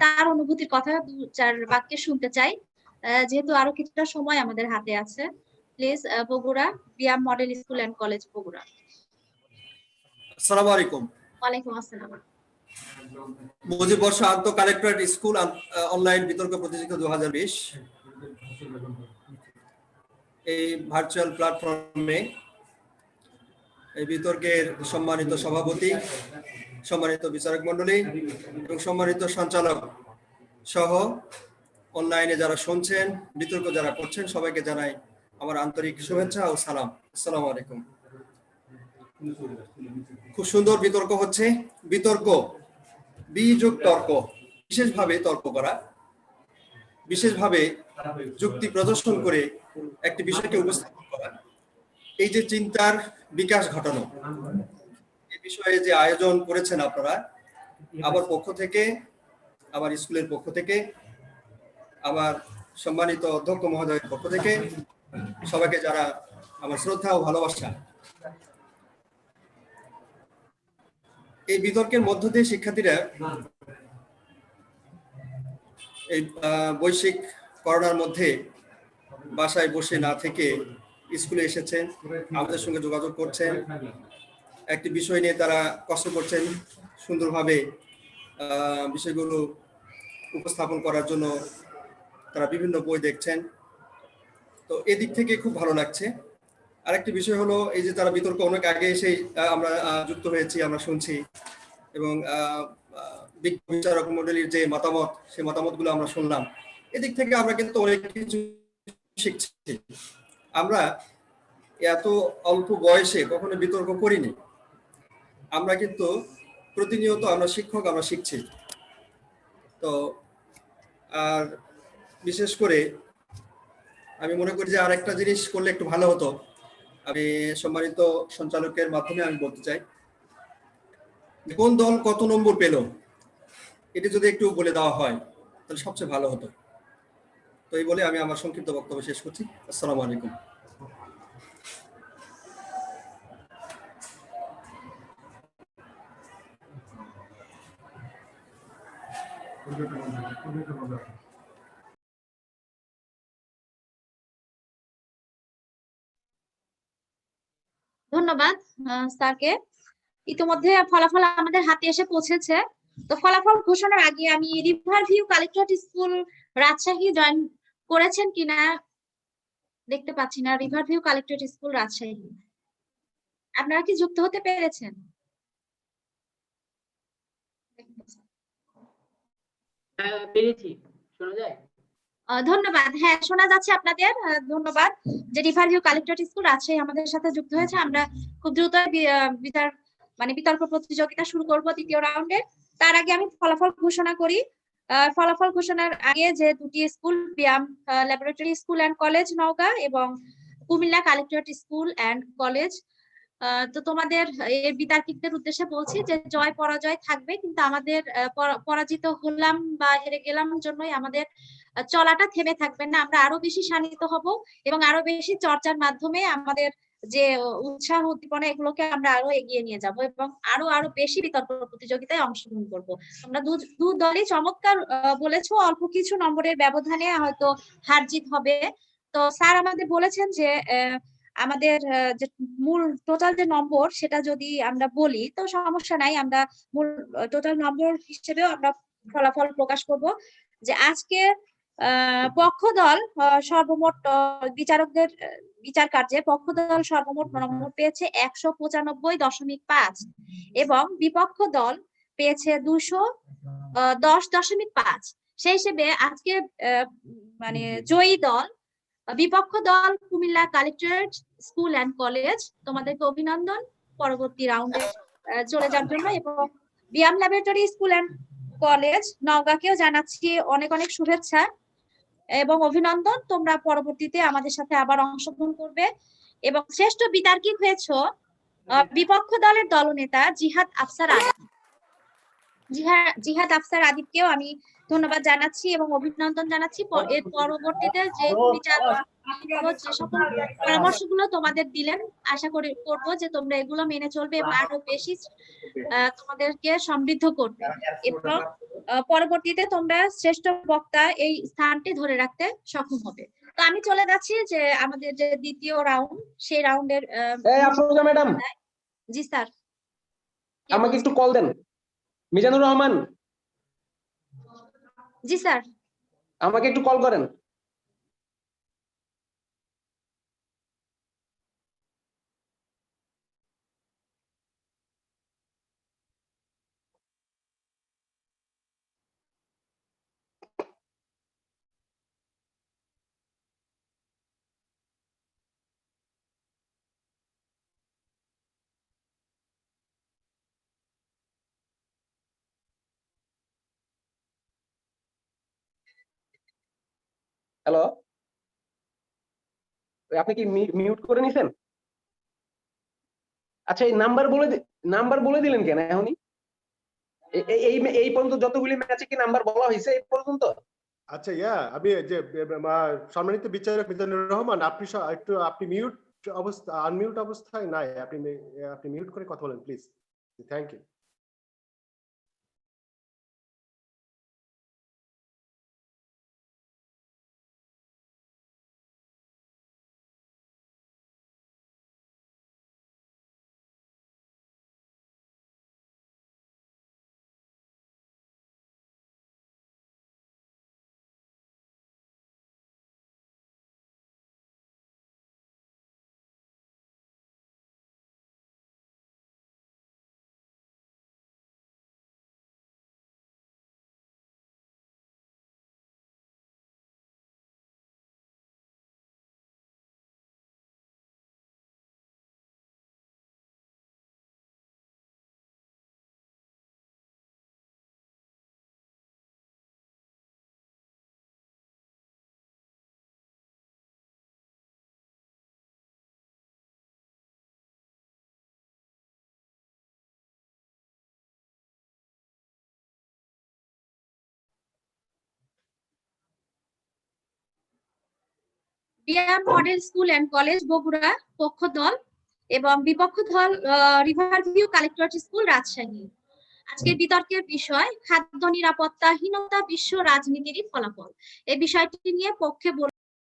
তার অনুভূতির কথা 2-4 বাক্যে শুনতে চাই, যেহেতু আরো কিছুটা সময় আমাদের হাতে আছে। Please Bogura BIAM model school and college Bogura. আসসালামু আলাইকুম। ওয়ালাইকুম আসসালাম। মুজিব বর্ষ আন্ত কালেক্টরেট স্কুল অনলাইন বিতর্ক প্রতিযোগিতা 2020 এই ভার্চুয়াল প্ল্যাটফর্মে এই বিতর্কের সম্মানিত সভাপতি, সম্মানিত বিচারক মণ্ডলী এবং সম্মানিত সঞ্চালক সহ অনলাইনে যারা শুনছেন, বিতর্ক যারা করছেন, সবাইকে জানাই আমার আন্তরিক শুভেচ্ছা ও সালাম। আসসালামু আলাইকুম। খুব সুন্দর বিতর্ক হচ্ছে। বিতর্ক বিযোগ তর্ক, বিশেষভাবে তর্ক করা, বিশেষভাবে যুক্তি প্রদর্শন করে একটি বিষয়কে উপস্থাপন করা, এই যে চিন্তার বিকাশ ঘটানো, এই বিষয়ে যে আয়োজন করেছেন আপনারা, আমার পক্ষ থেকে আমার স্কুলের পক্ষ থেকে, আমার সম্মানিত অধ্যক্ষ মহোদয়ের পক্ষ থেকে সবাইকে যারা আমার শ্রদ্ধা ও ভালোবাসা। এই বিতর্কের মধ্য দিয়ে শিক্ষার্থীরা এই বৈশ্বিক করোনার মধ্যে বাসায় বসে না থেকে স্কুলে এসেছেন, আমাদের সঙ্গে যোগাযোগ করছেন, একটি বিষয় নিয়ে তারা কষ্ট করছেন, সুন্দরভাবে বিষয়গুলো উপস্থাপন করার জন্য তারা বিভিন্ন বই দেখছেন। তো এদিক থেকে খুব ভালো লাগছে। আরেকটি বিষয় হলো এই যে তারা বিতর্ক অনেক আগে এসে আমরা যুক্ত হয়েছি, আমরা শুনছি, এবং বিচারক মণ্ডলীর যে মতামত, সেই মতামতগুলো আমরা শুনলাম। এদিক থেকে আমরা কিন্তু অনেক কিছু শিখছি। আমরা এত অল্প বয়সে কখনো বিতর্ক করিনি, আমরা কিন্তু প্রতিনিয়ত আমরা শিক্ষক, আমরা শিখছি। তো আর বিশেষ করে আমি মনে করি যে আরেকটা জিনিস করলে একটু ভালো হতো। আমি সম্মানিত সঞ্চালকের মাধ্যমে আমি বলতে চাই, কোন দল কত নম্বর পেল এটি যদি একটু বলে দেওয়া হয় তাহলে সবচেয়ে ভালো হতো। তো এই বলে আমি আমার সংক্ষিপ্ত বক্তব্য শেষ করছি। আসসালামু আলাইকুম। ধন্যবাদ স্যারকে। ইতিমধ্যে ফলাফল আমাদের হাতে এসে পৌঁছেছে। তো ফলাফল ঘোষণার আগে আমি Riverview collectorate school Rajshahi join করেছেন কিনা দেখতে পাচ্ছি না। রিভারভিউ কালেক্টরেট স্কুল রাজশাহী, আপনারা কি যুক্ত হতে পেরেছেন? পেরেছি, শোনা যায়? ধন্যবাদ। হ্যাঁ, শোনা যাচ্ছে আপনাদের। ধন্যবাদ যে রিভারভিউ কালেক্টরেট স্কুল রাজশাহী আমাদের সাথে যুক্ত হয়েছে। আমরা খুব দ্রুত বিতর্ক প্রতিযোগিতা শুরু করব দ্বিতীয় রাউন্ডে। তার আগে আমি ফলাফল ঘোষণা করি। ফলাফল ঘোষণার আগে যে দুটি school, BIAM laboratory school and college Naogaon এবং Comilla collectorate school and college, তো তোমাদের এই বিতার্কিকদের উদ্দেশ্যে বলছি যে জয় পরাজয় থাকবে, কিন্তু আমাদের পরাজিত হলাম বা হেরে গেলাম জন্যই আমাদের চলাটা থেমে থাকবে না। আমরা আরো বেশি শানিত হব এবং আরো বেশি চর্চার মাধ্যমে আমাদের যে উৎসাহ উদ্দীপনা এগুলোকে আমরা আরো এগিয়ে নিয়ে যাব এবং আরো বেশি বিতর্ক প্রতিযোগিতায় অংশগ্রহণ করব। আমরা দু দলই চমৎকার বলেছো, অল্প কিছু নম্বরের ব্যবধানে হয়তো হার জিত হবে। তো স্যার আমাদের বলেছেন যে আমাদের যে মূল টোটাল যে নম্বর সেটা যদি আমরা বলি তো সমস্যা নাই, আমরা মূল টোটাল নম্বর হিসেবেও আমরা ফলাফল প্রকাশ করব। যে আজকে পক্ষ দল সর্বমোট বিচারকদের বিচার কার্যে পক্ষ দল সর্বমোট নম্বর পেয়েছে 195.5 এবং বিপক্ষ দল পেয়েছে 210.5। সেই হিসেবে আজকে মানে জয়ী দল বিপক্ষ দল Comilla collectorate school and college. তোমাদেরকে অভিনন্দন পরবর্তী রাউন্ডে চলে যাওয়ার জন্য। এবং BIAM laboratory school and college নওগাঁকেও জানাচ্ছি অনেক অনেক শুভেচ্ছা এবং অভিনন্দন। তোমরা পরবর্তীতে আমাদের সাথে আবার অংশগ্রহণ করবে। এবং শ্রেষ্ঠ বিতার্কিক হয়েছ বিপক্ষ দলের দলনেতা জিহাদ আফসার আদিব। জিহাদ আফসার আদিবকেও আমি ধন্যবাদ জানাচ্ছি এবং অভিনন্দন জানাচ্ছি। এর পরবর্তীতে যে বিচার যে সকল পরামর্শগুলো তোমাদের দিলেন, আশা করবো যে তোমরা এগুলো মেনে চলবে এবং আরো বেশি তোমাদেরকে সমৃদ্ধ করবে এবং পরবর্তীতে তোমরা শ্রেষ্ঠ বক্তা এই স্থানটি ধরে রাখতে সক্ষম হবে। তো আমি চলে যাচ্ছি যে আমাদের যে দ্বিতীয় রাউন্ড, সেই রাউন্ডের ম্যাডাম। জি স্যার, আমাকে একটু কল দেন। মিজানুর রহমান। জি স্যার, আমাকে একটু কল করেন। হ্যালো, আপনি কি মিউট করে নিছেন? আচ্ছা, এই নাম্বার বলে দিলেন কেন এখনই? এই পর্যন্ত যতগুলি ম্যাচে কি নাম্বার বলা হয়েছে এই পর্যন্ত? আচ্ছা আমি যে সম্মানিত বিচারক মিজানুর রহমান, আপনি মিউট অবস্থা, আনমিউট অবস্থায় নাই, আপনি মিউট করে কথা বলেন please. Thank you. BIAM model school and college Bogura পক্ষ দল এবং বিপক্ষ দল রিভারভিউ কালেক্টরেট স্কুল রাজশাহী। আজকে বিতর্কের বিষয় খাদ্য নিরাপত্তাহীনতা বিশ্ব রাজনীতির ফলাফল। এই বিষয়টি নিয়ে পক্ষে